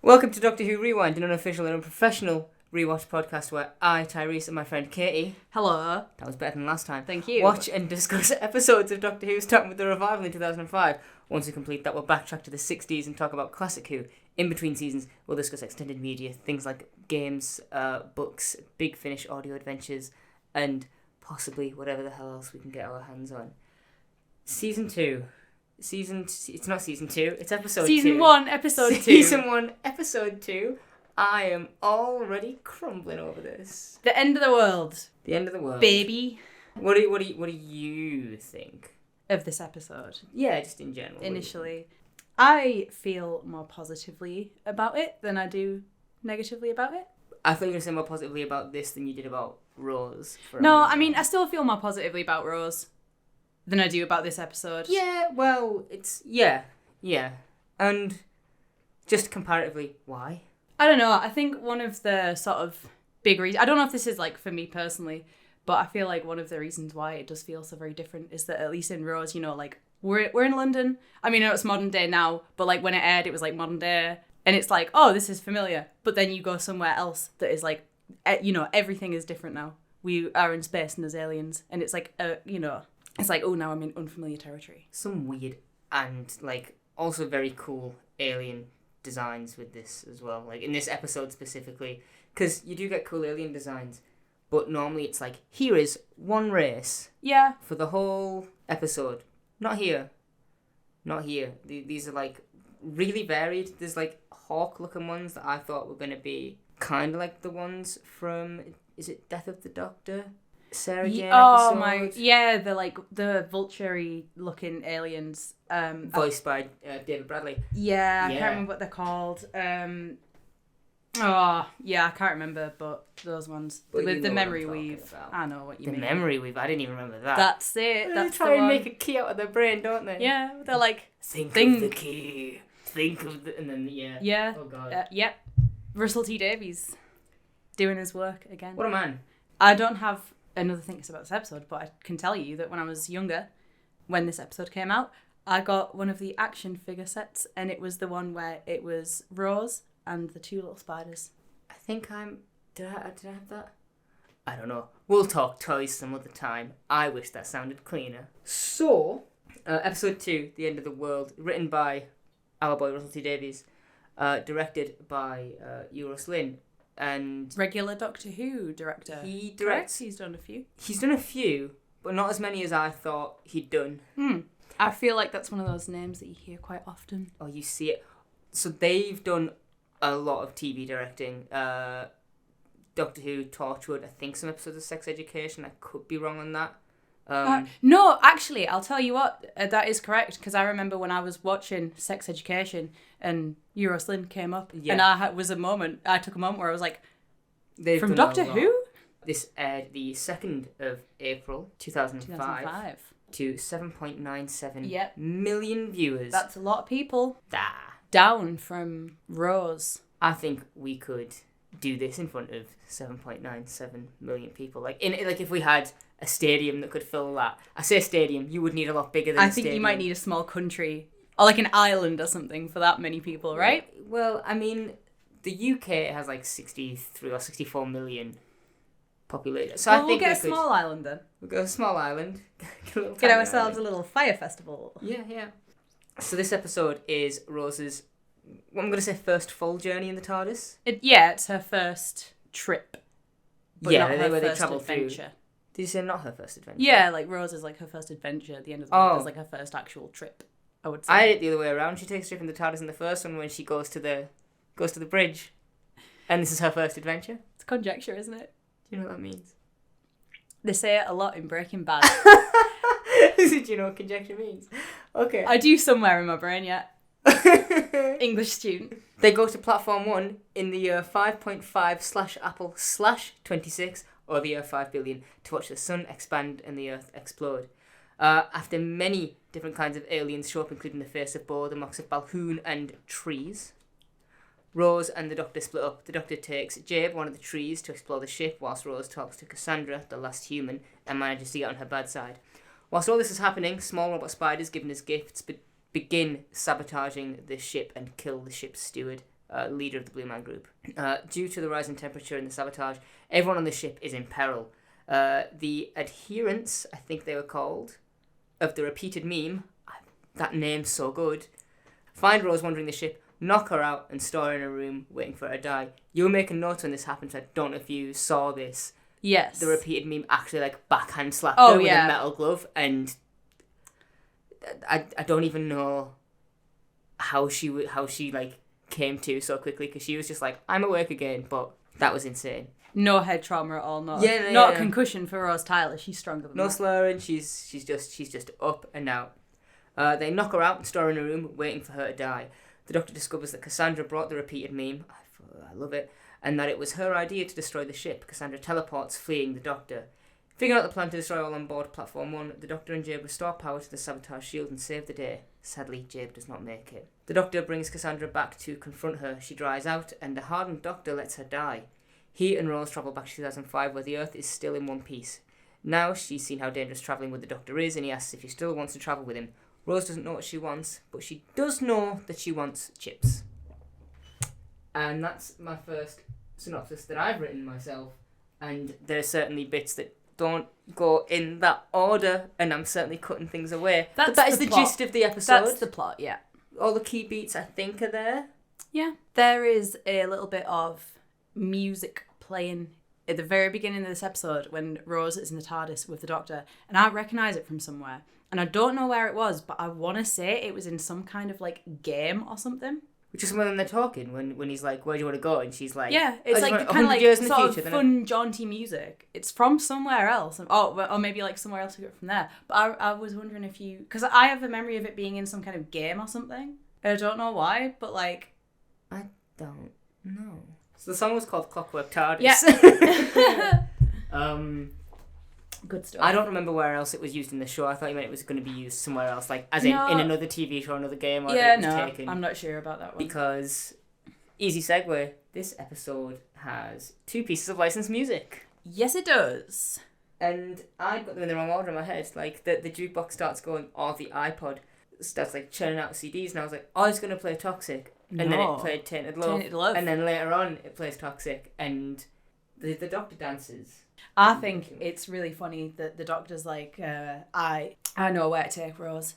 Welcome to Doctor Who Rewind, an unofficial and unprofessional rewatch podcast where I, Tyrese, and my friend Katie... Hello. That was better than last time. Thank you. Watch and discuss episodes of Doctor Who, starting with the revival in 2005. Once we complete that, we'll backtrack to the 60s and talk about Classic Who. In between seasons, we'll discuss extended media, things like games, books, Big Finish audio adventures, and possibly whatever the hell else we can get our hands on. Season 2. It's not season 2, it's episode 2. Season 1, episode 2. Season 1, episode 2. I am already crumbling over this. The end of the world. The end of the world. Baby. What do you think? Of this episode. Yeah, just in general. Initially. I feel more positively about it than I do negatively about it. I thought you were going to say more positively about this than you did about Rose. No, I mean, I still feel more positively about Rose than I do about this episode. Yeah, well, it's... Yeah. And just comparatively, why? I don't know. I think one of the sort of big reasons... I don't know if this is, like, for me personally, but I feel like one of the reasons why it does feel so very different is that at least in Rose, you know, like, we're in London. I mean, I know it's modern day now, but, like, when it aired, it was, like, modern day. And it's like, oh, this is familiar. But then you go somewhere else that is, like, you know, everything is different now. We are in space and there's aliens. And it's like, you know... It's like, oh, now I'm in unfamiliar territory. Some weird and, like, also very cool alien designs with this as well. Like, in this episode specifically. Because you do get cool alien designs, but normally it's like, here is one race. Yeah. For the whole episode. Not here. These are, like, really varied. There's, like, hawk-looking ones that I thought were going to be kind of like the ones from, is it Death of the Doctor? Sarah Jane oh episode. My, yeah, the vulture-y looking aliens. Voiced by David Bradley. Yeah, I can't remember what they're called. I can't remember, but those ones. But with the memory weave. About. I know what you mean. The memory weave, I didn't even remember that. That's it, They try and make a key out of their brain, don't they? Yeah, they're like, Think of the key. Think of the... And then, yeah. Yeah. Oh, God. Yep. Russell T Davies doing his work again. What a man. I don't have... another thing about this episode, but I can tell you that when I was younger, when this episode came out, I got one of the action figure sets, and it was the one where it was Rose and the two little spiders. I think did I have that? I don't know. We'll talk toys some other time. I wish that sounded cleaner. So, episode 2, The End of the World, written by our boy Russell T Davies, directed by Euros Lynn. And regular Doctor Who director. He directs. Correct? He's done a few. He's done a few, but not as many as I thought he'd done. I feel like that's one of those names that you hear quite often. Oh, you see it. So they've done a lot of TV directing. Doctor Who, Torchwood, I think some episodes of Sex Education. I could be wrong on that. No, actually, I'll tell you what, that is correct, because I remember when I was watching Sex Education and Euros Lynn came up, and I took a moment where I was like, from Doctor Who? This aired the 2nd of April, 2005. To 7.97 million viewers. That's a lot of people. Down from Rose. I think we could do this in front of 7.97 million people. Like if we had a stadium that could fill that. I say stadium, you would need a lot bigger than a stadium. I think you might need a small country, or like an island or something for that many people, right? Well, I mean, the UK has like 63 or 64 million population. So I think we'll get a small island then. We'll go a small island. Get ourselves a little fire festival. Yeah. So this episode is Rose's, what I'm going to say, first full journey in the TARDIS. It's her first trip. But not her where they first travel adventure. through. Did you say not her first adventure? Yeah, like Rose is like her first adventure at the end of the month. It's like her first actual trip, I would say. I had it the other way around. She takes a trip in the TARDIS in the first one when she goes to the bridge. And this is her first adventure. It's conjecture, isn't it? Do you know what that means? They say it a lot in Breaking Bad. Do you know what conjecture means? Okay. I do somewhere in my brain, yeah. English student. They go to platform 1 in the year 5.5/Apple/26, or the year 5 billion, to watch the sun expand and the earth explode. After many different kinds of aliens show up, including the face of Bo, the mocks of Balhoun, and trees, Rose and the Doctor split up. The Doctor takes Jabe, one of the trees, to explore the ship, whilst Rose talks to Cassandra, the last human, and manages to get on her bad side. Whilst all this is happening, small robot spiders given as gifts begin sabotaging the ship and kill the ship's steward, leader of the Blue Man Group. Due to the rising temperature and the sabotage, everyone on the ship is in peril. The adherents, I think they were called, of the repeated meme, that name's so good, find Rose wandering the ship, knock her out, and store her in a room waiting for her to die. You were making notes when this happened, so I don't know if you saw this. Yes. The repeated meme actually like backhand slapped Oh, her with yeah. a metal glove, and I don't even know how she like came to so quickly, because she was just like, I'm awake again, but that was insane. No head trauma at all. Not Yeah, not yeah. a concussion for Rose Tyler. She's stronger than No that. slurring. She's just up and out. They knock her out and store her in a room, waiting for her to die. The Doctor discovers that Cassandra brought the repeated meme. I love it, and that it was her idea to destroy the ship. Cassandra teleports, fleeing the Doctor. Figuring out the plan to destroy all on board Platform 1, the Doctor and Jabe restore power to the sabotage shield and save the day. Sadly, Jabe does not make it. The Doctor brings Cassandra back to confront her. She dries out, and the hardened Doctor lets her die. He and Rose travel back to 2005, where the Earth is still in one piece. Now she's seen how dangerous travelling with the Doctor is, and he asks if she still wants to travel with him. Rose doesn't know what she wants, but she does know that she wants chips. And that's my first synopsis that I've written myself. And there are certainly bits that don't go in that order, and I'm certainly cutting things away. But that is the plot. gist of the episode. That's the plot, yeah. All the key beats, I think, are there. Yeah. There is a little bit of music playing at the very beginning of this episode when Rose is in the TARDIS with the Doctor, and I recognise it from somewhere. And I don't know where it was, but I want to say it was in some kind of, like, game or something. Which is when they're talking, when he's like, where do you want to go? And she's like... Yeah, it's like kind of like years in the sort future, of fun, jaunty music. It's from somewhere else. Or maybe, like, somewhere else we got from there. But I was wondering if you... Because I have a memory of it being in some kind of game or something. And I don't know why, but, like... I don't know. So the song was called Clockwork TARDIS. Yeah. Good stuff. I don't remember where else it was used in the show. I thought you meant it was going to be used somewhere else, like in another TV show, another game, or yeah, it was no, taken. I'm not sure about that one. Because, easy segue, this episode has 2 pieces of licensed music. Yes, it does. And I got them in the wrong order in my head. Like, the jukebox starts going, or the iPod starts, like, churning out CDs, and I was like, oh, it's going to play Toxic. And then it played Tainted Love. And then later on, it plays Toxic, and the Doctor dances. I think it's really funny that the Doctor's like, I know where to take Rose.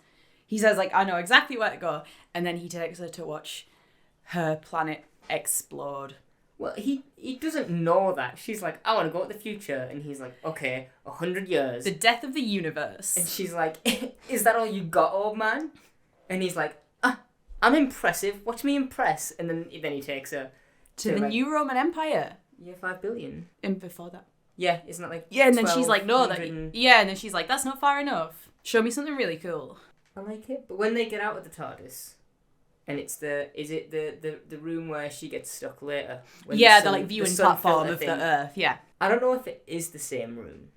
He says, like, I know exactly where to go. And then he takes her to watch her planet explode. Well, he doesn't know that. She's like, I want to go to the future. And he's like, okay, 100 years. The death of the universe. And she's like, is that all you got, old man? And he's like, I'm impressive. Watch me impress. And then he takes her to the new Roman Empire. Yeah, 5 billion. And before that. Yeah, isn't that like... Yeah, and then she's like, no, and then she's like, that's not far enough. Show me something really cool. I like it. But when they get out of the TARDIS, and it's the room where she gets stuck later? Yeah, the like viewing platform of the Earth, yeah. I don't know if it is the same room,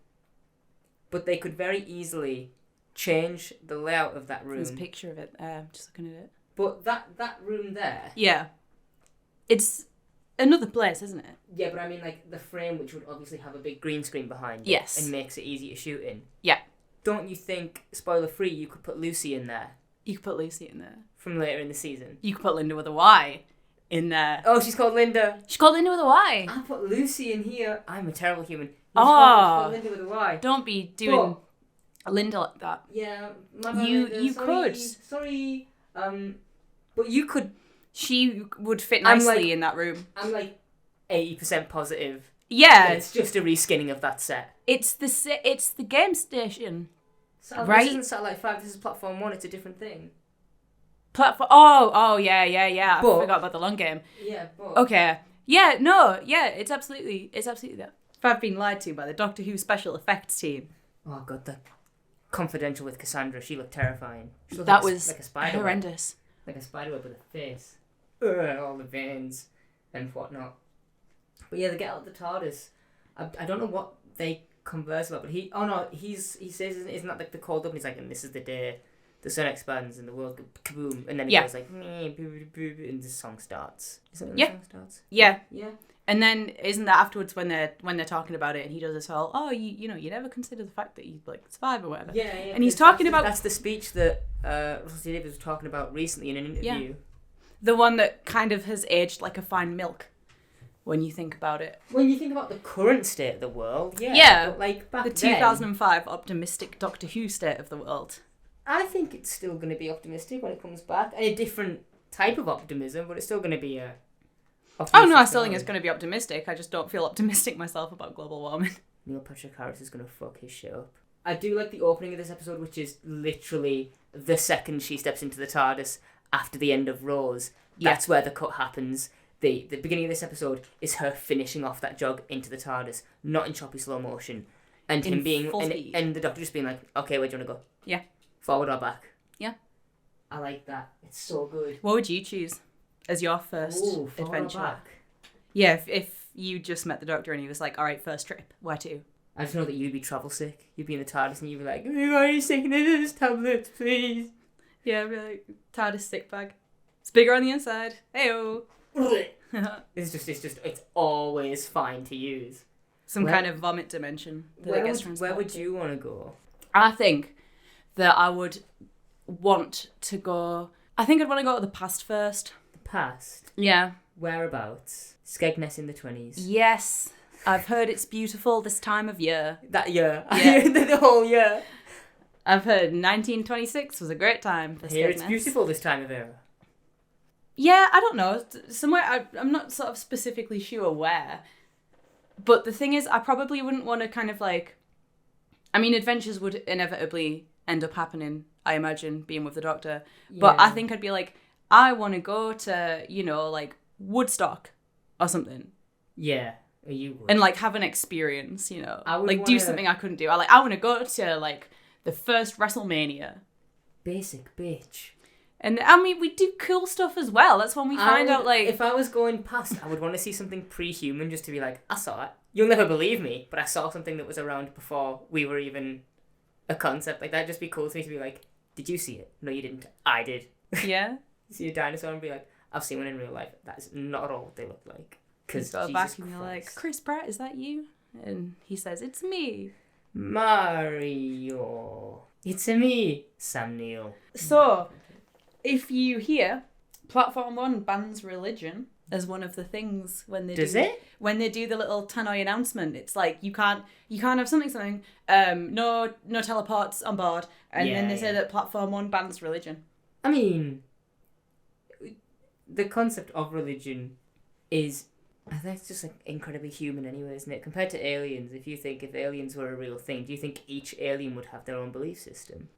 but they could very easily change the layout of that room. There's a picture of it, just looking at it. But that room there... Yeah. It's another place, isn't it? Yeah, but I mean, like, the frame, which would obviously have a big green screen behind it. Yes. And makes it easy to shoot in. Yeah. Don't you think, spoiler free, you could put Lucy in there? You could put Lucy in there. From later in the season. You could put Linda with a Y in there. Oh, she's called Linda. She's called Linda with a Y. I put Lucy in here. I'm a terrible human. She's called Linda with a Y. Don't be doing Linda like that. Yeah. You could. Sorry. But you could. She would fit nicely in that room. I'm like 80% positive. Yeah. It's just a reskinning of that set. It's the game station. Right? This isn't Satellite 5, this is Platform 1, it's a different thing. Platform... Oh, yeah. I forgot about the long game. Yeah, but... Okay. Yeah, no, yeah, it's absolutely that. If I've been lied to by the Doctor Who special effects team. Oh, God, the Confidential with Cassandra, she looked terrifying. She looked that like was like a spider horrendous. Like a spiderweb with a face. All the veins and whatnot. But yeah, they get out of the TARDIS. I don't know what they converse about, but he says, isn't that like the cold up? And he's like, and this is the day the sun expands and the world goes kaboom, and then he goes like, and the song starts. Is that when the song starts? Yeah. Yeah. And then isn't that afterwards when they're talking about it, and he does this whole, you never consider the fact that you like survive or whatever. Yeah. And he's talking about that's the speech that Russell T Davies was talking about recently in an interview. Yeah. The one that kind of has aged like a fine milk, when you think about it. When you think about the current state of the world, yeah. Yeah. But like back The then, 2005 optimistic Doctor Who state of the world. I think it's still going to be optimistic when it comes back. And a different type of optimism, but it's still going to be a... Oh no, I still think it's going to be optimistic. I just don't feel optimistic myself about global warming. Neil Patrick Harris is going to fuck his shit up. I do like the opening of this episode, which is literally the second she steps into the TARDIS after the end of Rose. That's where the cut happens. The beginning of this episode is her finishing off that jog into the TARDIS, not in choppy slow motion. And him being... And the Doctor just being like, okay, where do you want to go? Yeah. Forward or back? Yeah. I like that. It's so good. What would you choose as your first adventure? Back. Yeah, if you just met the Doctor and he was like, all right, first trip, where to? I just know that you'd be travel sick. You'd be in the TARDIS and you'd be like, why are you taking this tablet, please? Yeah, I'd be like, TARDIS sick bag. It's bigger on the inside. Heyo. It's always fine to use. Some kind of vomit dimension that it gets transported. Where would you want to go? I think that I would want to go... I think I'd want to go to the past first. The past? Yeah. Whereabouts? Skegness in the 20s? Yes. I've heard it's beautiful this time of year. That year? Yeah. The whole year? I've heard 1926 was a great time for Skegness. It's beautiful this time of era. Yeah, I don't know. Somewhere, I'm not sort of specifically sure where. But the thing is, I probably wouldn't want to kind of like... I mean, adventures would inevitably end up happening, I imagine, being with the Doctor. Yeah. But I think I'd be like, I want to go to, like, Woodstock or something. Yeah, you would. And, like, have an experience, Like, do something I couldn't do. I want to go to, like, the first WrestleMania. Basic bitch. And, I mean, we do cool stuff as well. That's when we find out, like... If I was going past, I would want to see something pre-human just to be like, I saw it. You'll never believe me, but I saw something that was around before we were even a concept. Like, that'd just be cool to me to be like, did you see it? No, you didn't. I did. Yeah. See a dinosaur and be like, I've seen one in real life. That is not at all what they look like. Because you go back and you're like, Chris Pratt, is that you? And he says, it's me. Mario. It's me, Sam Neill. So... If you hear Platform 1 bans religion as one of the things when they when they do the little tannoy announcement, it's like you can't have something no teleports on board, and then they say that Platform 1 bans religion. I mean, the concept of religion is, I think it's just like incredibly human anyway, isn't it? Compared to aliens, if aliens were a real thing, do you think each alien would have their own belief system?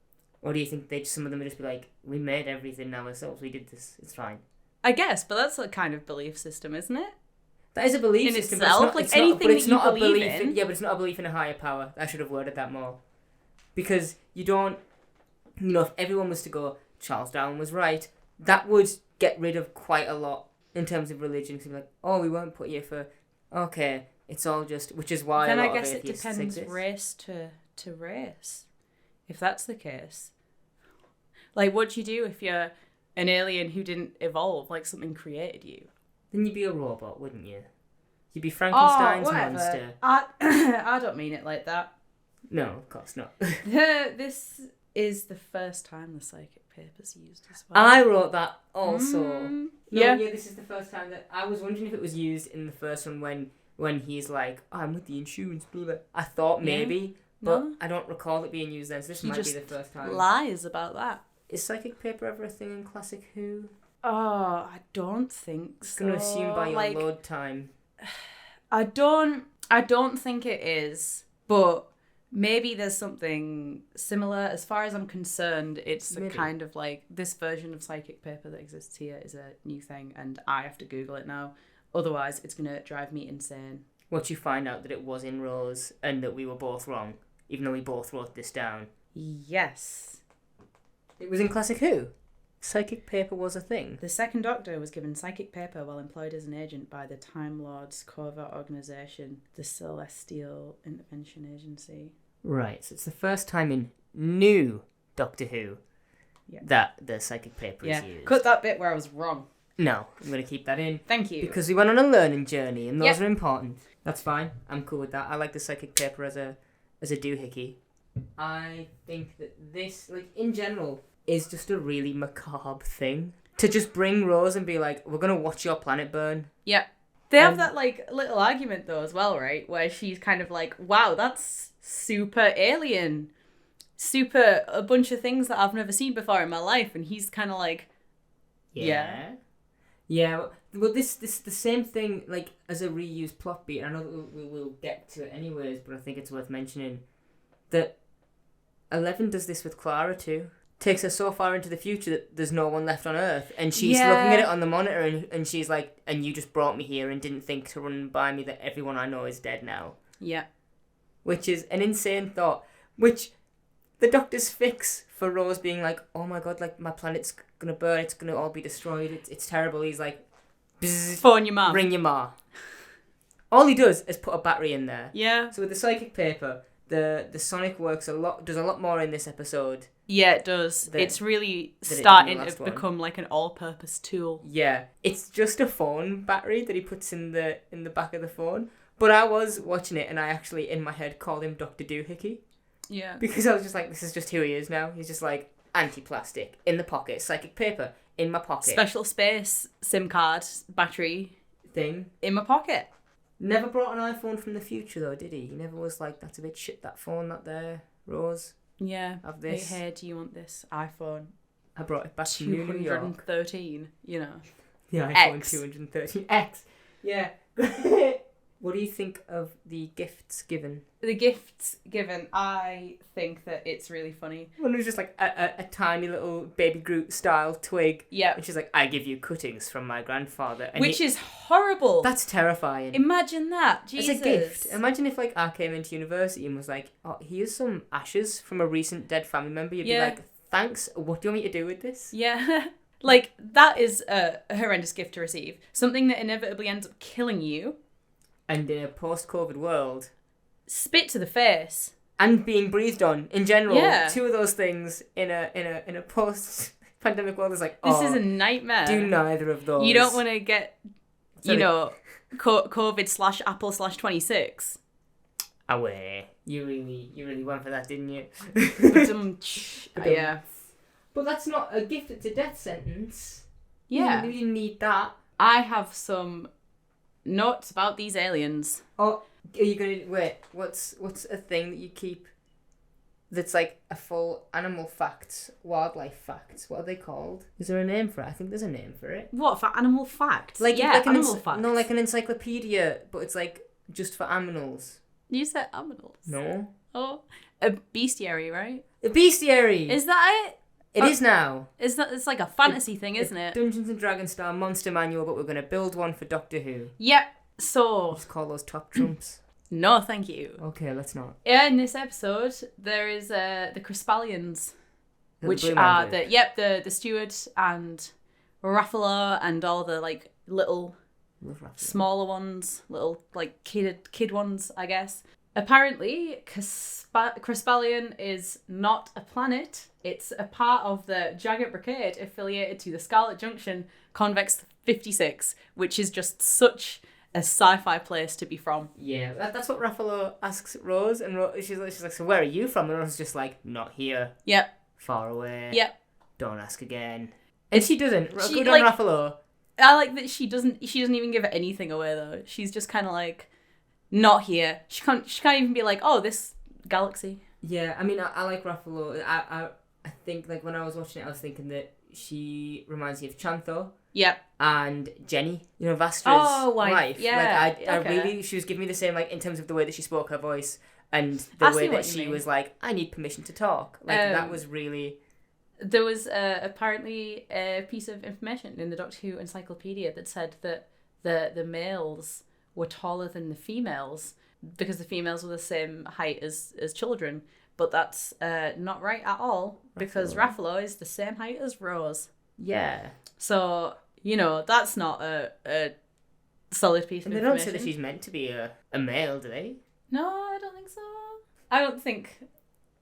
Or do you think some of them would just be like, we made everything now ourselves, we did this, it's fine? I guess, but that's a kind of belief system, isn't it? That is a belief system. Itself? But it's like not, anything that you believe in. Yeah, but it's not a belief in a higher power. I should have worded that more. Because you don't... if everyone was to go, Charles Darwin was right, that would get rid of quite a lot in terms of religion. To be like, oh, we won't put you for... Okay, it's all just... Which is why then a lot I guess of atheists it depends exist. race to race. If that's the case. Like, what do you do if you're an alien who didn't evolve, like something created you? Then you'd be a robot, wouldn't you? You'd be Frankenstein's monster. I don't mean it like that. No, of course not. This is the first time the psychic paper's used as well. I wrote that also. Yeah, this is the first time that... I was wondering if it was used in the first one when he's like, oh, I'm with the insurance, blah, blah. I thought maybe... But I don't recall it being used then, so this might be the first time. Lies about that. Is psychic paper ever a thing in Classic Who? Oh, I don't think so. I'm going to assume by your load time. I don't think it is, but maybe there's something similar. As far as I'm concerned, it's a kind of like this version of psychic paper that exists here is a new thing, and I have to Google it now. Otherwise, it's going to drive me insane. Once you find out that it was in Rose and that we were both wrong, even though we both wrote this down. Yes. It was in Classic Who. Psychic paper was a thing. The second Doctor was given psychic paper while employed as an agent by the Time Lords covert organisation, the Celestial Intervention Agency. Right, so it's the first time in new Doctor Who that the psychic paper is used. Cut that bit where I was wrong. No, I'm going to keep that in. Thank you. Because we went on a learning journey, and those are important. That's fine. I'm cool with that. I like the psychic paper as a doohickey. I think that this, like, in general, is just a really macabre thing. to just bring Rose and be like, we're going to watch your planet burn. Yeah. They have that, like, little argument, though, as well, right? Where she's kind of like, wow, that's super alien. Super a bunch of things that I've never seen before in my life. And he's kind of like, yeah. Yeah, well, this the same thing, like, as a reused plot beat. I know that we will get to it anyways, but I think it's worth mentioning that 11 does this with Clara, too. Takes her so far into the future that there's no one left on Earth, and she's looking at it on the monitor, and she's like, and you just brought me here and didn't think to run by me that everyone I know is dead now. Yeah. Which is an insane thought, which the Doctor's fix for Rose being like, oh my god, like, my planet's gonna burn, it's gonna all be destroyed, it's terrible. He's like, phone your mum. Ring your ma. All he does is put a battery in there. Yeah. So with the psychic paper, the sonic does a lot more in this episode. Yeah, it does. It's really starting to become like an all-purpose tool. Yeah, it's just a phone battery that he puts in the back of the phone. But I was watching it, and I actually in my head called him Dr. Doohickey. Yeah. Because I was just like, this is just who he is now. He's just like anti-plastic in the pocket, psychic paper in my pocket, special space SIM card battery thing in my pocket. Never brought an iPhone from the future though, did he? He never was like, that's a bit shit, that phone, that there, Rose. Yeah. Have this. Hey, do you want this iPhone? I brought it back from New York. 213, you know. The iPhone 213X. Yeah. What do you think of the gifts given? The gifts given, I think that it's really funny. Well, it was just like a tiny little Baby Groot style twig. Yeah. And she's like, I give you cuttings from my grandfather. And which is horrible. That's terrifying. Imagine that. Jesus. As a gift. Imagine if like I came into university and was like, oh, here's some ashes from a recent dead family member. You'd be like, thanks. What do you want me to do with this? Yeah. Like, that is a horrendous gift to receive. Something that inevitably ends up killing you. And in a post-COVID world, spit to the face and being breathed on in general. Yeah. Two of those things in a post-pandemic world is like, this is a nightmare. Do neither of those. You don't want to get, COVID/Apple/26. Away. You really went for that, didn't you? Yeah. But that's not a gift. It's a death sentence. Yeah. You didn't need that. I have some notes about these aliens. Oh, are you gonna wait? What's a thing that you keep? That's like a full animal facts, wildlife facts. What are they called? Is there a name for it? I think there's a name for it. What, for animal facts? Like animal facts. No, like an encyclopedia, but it's like just for animals. You said animals. No. Oh, a bestiary, right? A bestiary. Is that it? It is now. It's like a fantasy thing, isn't it? Dungeons and Dragons style monster manual, but we're going to build one for Doctor Who. Yep. So let's call those top trumps. No, thank you. Okay, let's not. Yeah, in this episode there is the Crispallians, which are the steward and Ruffalo and all the like little smaller ones, little like kid ones, I guess. Apparently, Crispallian is not a planet. It's a part of the Jagged Brigade affiliated to the Scarlet Junction Convex 56, which is just such a sci-fi place to be from. Yeah, that's what Ruffalo asks Rose, and she's like, so where are you from? And Rose's just like, not here. Yep. Far away. Yep. Don't ask again. And she doesn't. Good on Ruffalo. I like that she doesn't even give anything away though. She's just kind of like, not here. She can't even be like, oh, this galaxy. Yeah, I mean, I like Ruffalo. I think like when I was watching it, I was thinking that she reminds me of Chantho. Yep. And Jenny, Vastra's wife. Yeah. Like I really, she was giving me the same, like in terms of the way that she spoke her voice and the way that she was like, I need permission to talk. Like that was really. There was apparently a piece of information in the Doctor Who encyclopedia that said that the males were taller than the females because the females were the same height as children, but that's not right at all because Ruffalo is the same height as Rose. Yeah. So, that's not a solid piece of information. They don't say that she's meant to be a male, do they? No, I don't think so. I don't think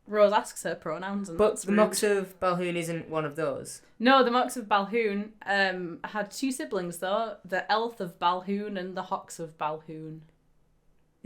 Rose asks her pronouns. But the Mox of Balhoun isn't one of those. No, the Mox of Balhoun had two siblings, though. The Elf of Balhoun and the Hox of Balhoun.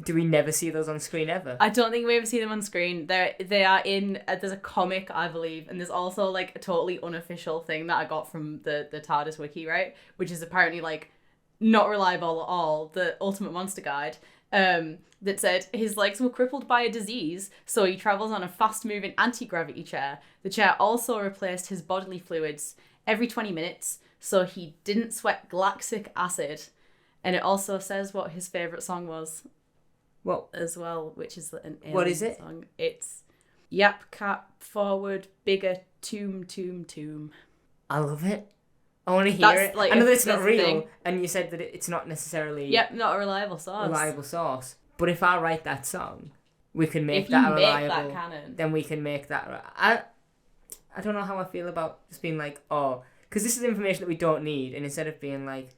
Do we never see those on screen ever? I don't think we ever see them on screen. They are in. There's a comic, I believe, and there's also like a totally unofficial thing that I got from the TARDIS wiki, right? Which is apparently like not reliable at all. The Ultimate Monster Guide, that said his legs were crippled by a disease, so he travels on a fast-moving anti-gravity chair. The chair also replaced his bodily fluids every 20 minutes, so he didn't sweat galactic acid. And it also says what his favourite song was. What? As well, which is an alien What is it? song. It's Yap Cap Forward Bigger Tomb Tomb Tomb. I love it. I want to hear That's it. like I know that it's that's not the real, thing. and you said that it's not necessarily Yep, not a reliable source. reliable source. But if I write that song, we can make If that you a make reliable. that canon. Then we can make that. I don't know how I feel about just being like, oh, because this is information that we don't need, and instead of being like,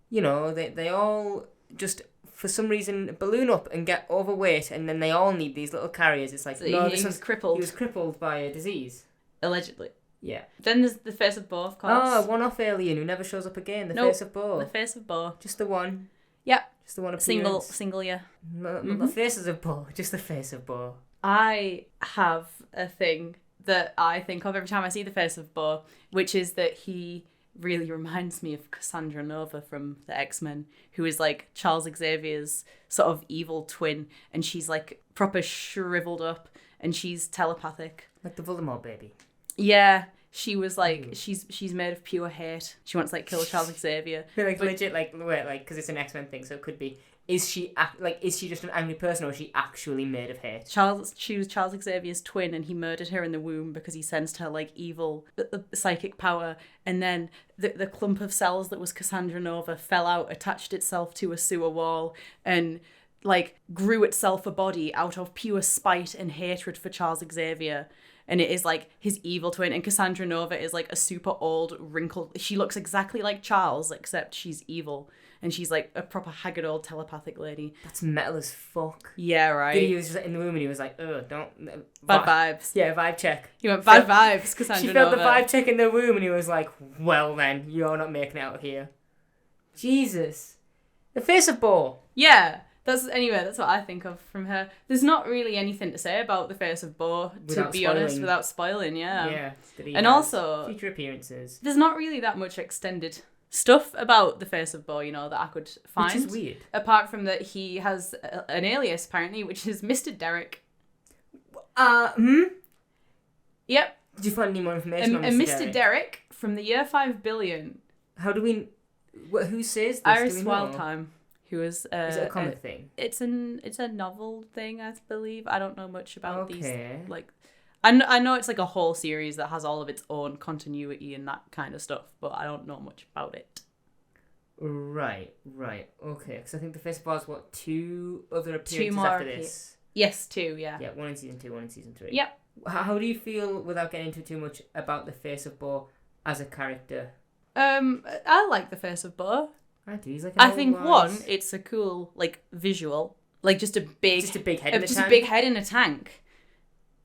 you know, they all just for some reason balloon up and get overweight, and then they all need these little carriers. It's like, So no, he this was crippled. He was crippled by a disease. Allegedly. Yeah. Then there's the face of Bo, of course. Oh, one-off alien who never shows up again. The Nope. face of Bo. The face of Bo. Just the one. Yep. Just the one appearance. Single, yeah. Not the faces of Bo. Just the face of Bo. I have a thing that I think of every time I see the face of Bo, which is that he really reminds me of Cassandra Nova from the X-Men, who is like Charles Xavier's sort of evil twin, and she's like proper shriveled up, and she's telepathic. Like the Voldemort baby. Yeah, she was like, she's made of pure hate. She wants to like kill Charles Xavier. Like legit, like wait, like because it's an X-Men thing, so it could be. Is she just an angry person, or is she actually made of hate? She was Charles Xavier's twin, and he murdered her in the womb because he sensed her like evil psychic power. And then the clump of cells that was Cassandra Nova fell out, attached itself to a sewer wall, and like grew itself a body out of pure spite and hatred for Charles Xavier. And it is like his evil twin, and Cassandra Nova is like a super old, wrinkled. She looks exactly like Charles, except she's evil. And she's like a proper haggard old telepathic lady. That's metal as fuck. Yeah, right. He was just in the room and he was like, don't... Bad vibes. Yeah, vibe check. He went, bad vibes, Cassandra She felt Nova. the vibe check in the room and he was like, well then, you're not making it out here. Jesus. The face of Bo. Yeah. That's what I think of from her. There's not really anything to say about the face of Bo, to be honest, without spoiling, yeah. Yeah. And also, future appearances. there's not really that much extended stuff about the face of Bo, you know, that I could find. Which is weird. Apart from that he has an alias, apparently, which is Mr. Derek. Yep. Did you find any more information on Mr. Derek from the year 5 billion. How do we... Who says this? Iris Wildtime. Who is it a comic thing? It's a novel thing, I believe. I don't know much about these. Like, I know it's like a whole series that has all of its own continuity and that kind of stuff, but I don't know much about it. Right. Okay, because I think the Face of Bo has, what, 2 other appearances more after this? Yes, 2, yeah. Yeah, 1 in season 2, 1 in season 3. Yep. How do you feel, without getting into too much, about the Face of Bo as a character? I like the face of Bo. I do. He's like I think one, it's a cool like visual, like just a big head in a tank. Just a big head in a tank.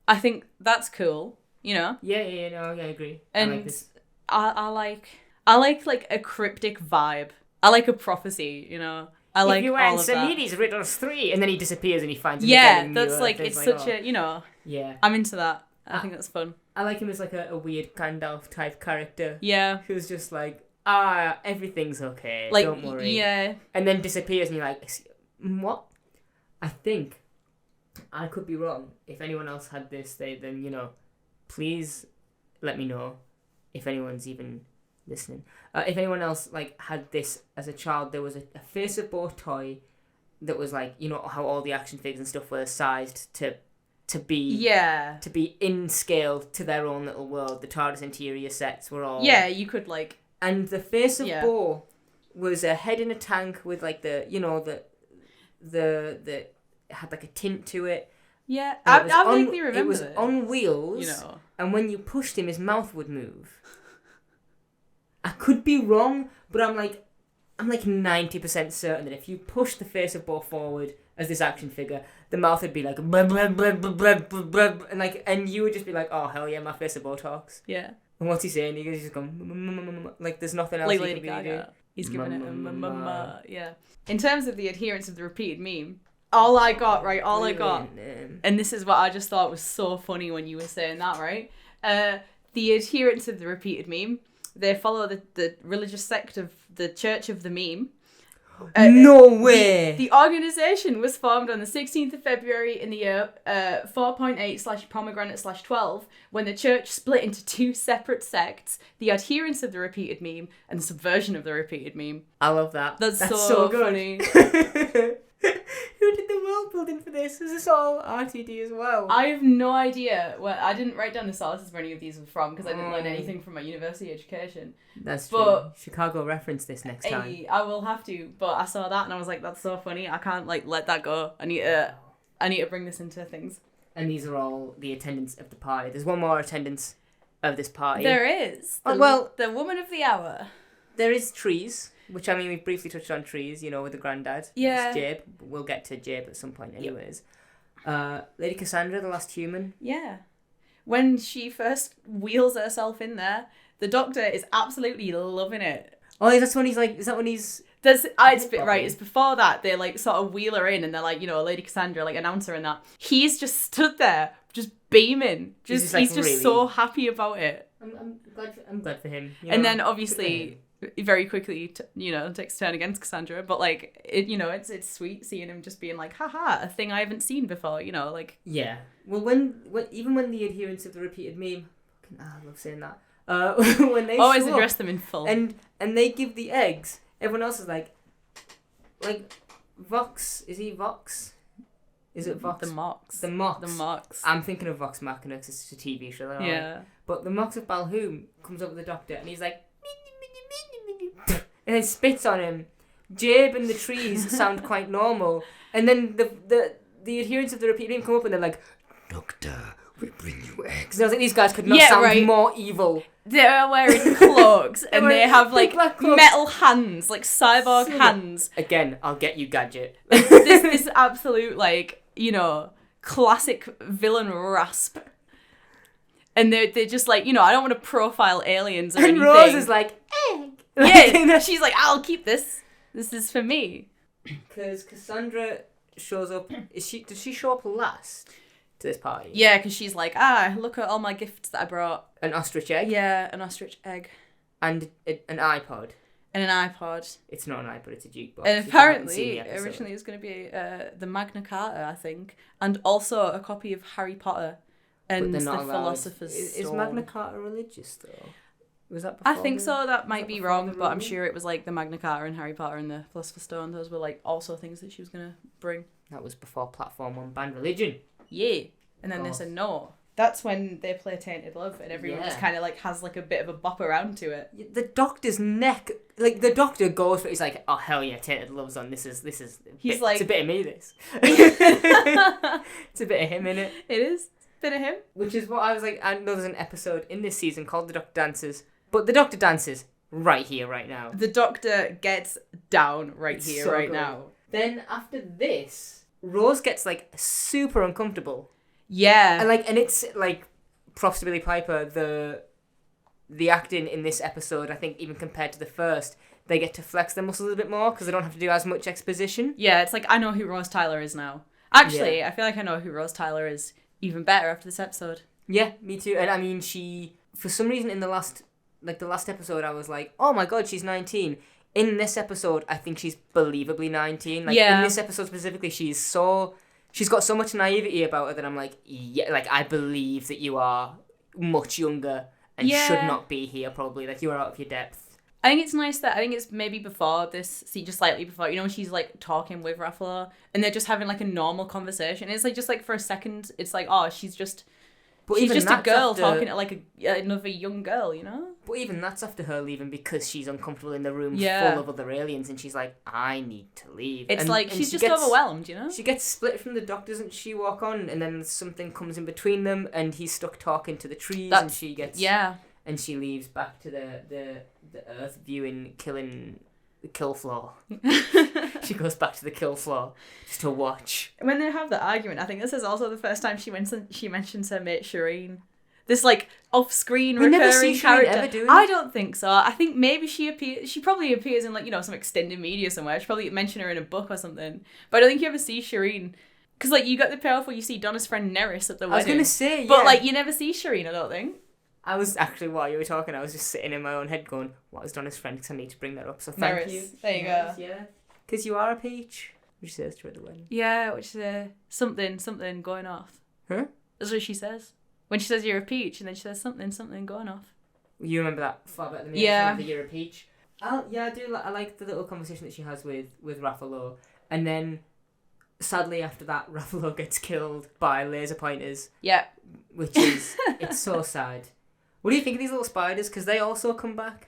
I think that's cool, you know. Yeah. No, I agree. And I like this. I like a cryptic vibe. I like a prophecy, you know. I like if you all of that. Samidi's Riddles 3, and then he disappears and he finds him Yeah, again. that's like it's such a, you know. Yeah. I'm into that. I think that's fun. I like him as like a weird Gandalf type character. Yeah. Who's just like, everything's okay, Like, don't worry. Yeah. And then disappears and you're like, what? I think, I could be wrong. If anyone else had this, then, you know, please let me know if anyone's even listening. If anyone else, like, had this as a child, there was a Face of Bo toy that was like, you know, how all the action figures and stuff were sized to be in scale to their own little world. The TARDIS interior sets were all... Yeah, you could, like... And the Face of Bo was a head in a tank with like the, you know, the it had like a tint to it. Yeah, I vaguely remember it. Was on wheels, you know. And when you pushed him, his mouth would move. I could be wrong, but I'm like 90% certain that if you push the Face of Bo forward as this action figure, the mouth would be like blah, blah, blah, blah, blah, blah, blah, and you would just be like, oh hell yeah, my Face of Bo talks. Yeah. And what's he saying? He's just going, like there's nothing else like he Lady can really Gaga. do. He's giving it a yeah. In terms of the adherence of the repeated meme, all I got, Brilliant. and this is what I just thought was so funny when you were saying that, right? The adherents of the repeated meme, they follow the religious sect of the Church of the Meme. No way! The organisation was formed on the 16th of February in the year 4.8/pomegranate/12 when the church split into two separate sects, the adherents of the repeated meme and the subversion of the repeated meme. I love that. That's so good. Funny. Who did the world building for this? Is this all RTD as well? I have no idea. Well, I didn't write down the sources where any of these were from because I didn't learn anything from my university education. That's true. But Chicago reference this next time. I will have to. But I saw that and I was like, that's so funny. I can't let that go. I need to bring this into things. And these are all the attendants of the party. There's one more attendance of this party. There is. The woman of the hour. There is Trees, which I mean we briefly touched on Trees, with the granddad. Yeah. It's Jabe. We'll get to Jabe at some point anyways. Yep. Lady Cassandra, the last human. Yeah. When she first wheels herself in there, the doctor is absolutely loving it. Oh, that's when he's like, is that when he's... It's before that, they sort of wheel her in and they're like, Lady Cassandra, announce her and that. He's just stood there, just beaming. He's just really... so happy about it. I'm glad for him. And then obviously... very quickly, takes a turn against Cassandra, but it's sweet seeing him just being like, haha, a thing I haven't seen before, Yeah. Well, when even when the adherents of the repeated meme, I love saying that. When they always address them in full, and they give the eggs, everyone else is like Vox. Is he Vox? Is it Vox? The Mox. The Mox. The Mox. I'm thinking of Vox Machina because it's a TV show. Yeah. But the Mox of Balhoum comes up with the doctor and he's like. And then spits on him. Jabe and the Trees sound quite normal. And then the adherents of the repeat name come up and they're like, Doctor, we bring you eggs. And I was like, these guys could not sound more evil. They're wearing cloaks and they have metal hands, cyborg hands. Again, I'll get you, Gadget. this absolute classic villain rasp. And they're just I don't want to profile aliens or anything. And Rose is like, egg. Yeah, she's like, I'll keep this. This is for me. Because Cassandra shows up. Does she show up last to this party? Yeah, because she's like, look at all my gifts that I brought. An ostrich egg? Yeah, an ostrich egg. And an iPod. And an iPod. It's not an iPod, it's a jukebox. And apparently, originally it was going to be the Magna Carta, I think. And also a copy of Harry Potter and the Philosopher's Stone. Is Magna Carta religious, though? Was that before? I think so. That might be wrong, but I'm sure it was the Magna Carta and Harry Potter and the Philosopher's Stone. Those were also things that she was going to bring. That was before Platform 1 banned religion. Yeah. And then they said no. That's when they play Tainted Love and everyone just kind of has a bit of a bop around to it. The doctor's neck, the doctor goes for it. He's like, oh hell yeah, Tainted Love's on. This is. He's it's a bit of me. This. It's a bit of him in it. It is. Bit of him. Which is what I was like. I know there's an episode in this season called The Doctor Dances, but the Doctor dances right here, right now. The Doctor gets down right here, right now. Then after this, Rose gets super uncomfortable. Yeah. And it's props to Billy Piper, the acting in this episode, I think even compared to the first, they get to flex their muscles a bit more because they don't have to do as much exposition. Yeah, it's I know who Rose Tyler is now. Actually, I feel like I know who Rose Tyler is even better after this episode. Yeah, me too. And I mean, she, for some reason in the last episode, I was like, oh my god, she's 19. In this episode, I think she's believably 19. In this episode specifically, she's got so much naivety about her that I'm like, yeah, I believe that you are much younger and should not be here probably. You are out of your depth. I think it's nice that, I think it's maybe before this, see, just slightly before, when she's talking with Ruffalo and they're just having a normal conversation. It's just for a second, it's oh, she's just a girl talking to another young girl, But even that's after her leaving because she's uncomfortable in the room full of other aliens and she's like, I need to leave. It's she's just overwhelmed, She gets split from the doctor, doesn't she walk on? And then something comes in between them and he's stuck talking to the trees and she gets... Yeah. And she leaves back to the Earth viewing, killing the kill floor. She goes back to the kill floor just to watch. When they have the argument, I think this is also the first time she mentions her mate Shireen. This like off-screen We never recurring see Shireen character. ever doing I it. don't think so. I think maybe she probably appears in like, you know, some extended media somewhere. She probably mention her in a book or something. But I don't think you ever see Shireen. Because like you got the payoff where you see Donna's friend Neris at the wedding. I was gonna say, yeah. But like you never see Shireen, I don't think. I was actually, while you were talking, I was just sitting in my own head going, what was Donna's friend? Because I need to bring that up. So thank Neris. you. There you Neris, go. Yeah. Because you are a peach. Which says to her at the wedding. Yeah, which is something going off. Huh? That's what she says. When she says you're a peach, and then she says something going off. You remember that far better than me? Yeah. The you're a peach. I do. I like the little conversation that she has with Ruffalo, and then sadly after that, Ruffalo gets killed by laser pointers. Yeah. Which is it's so sad. What do you think of these little spiders? Because they also come back.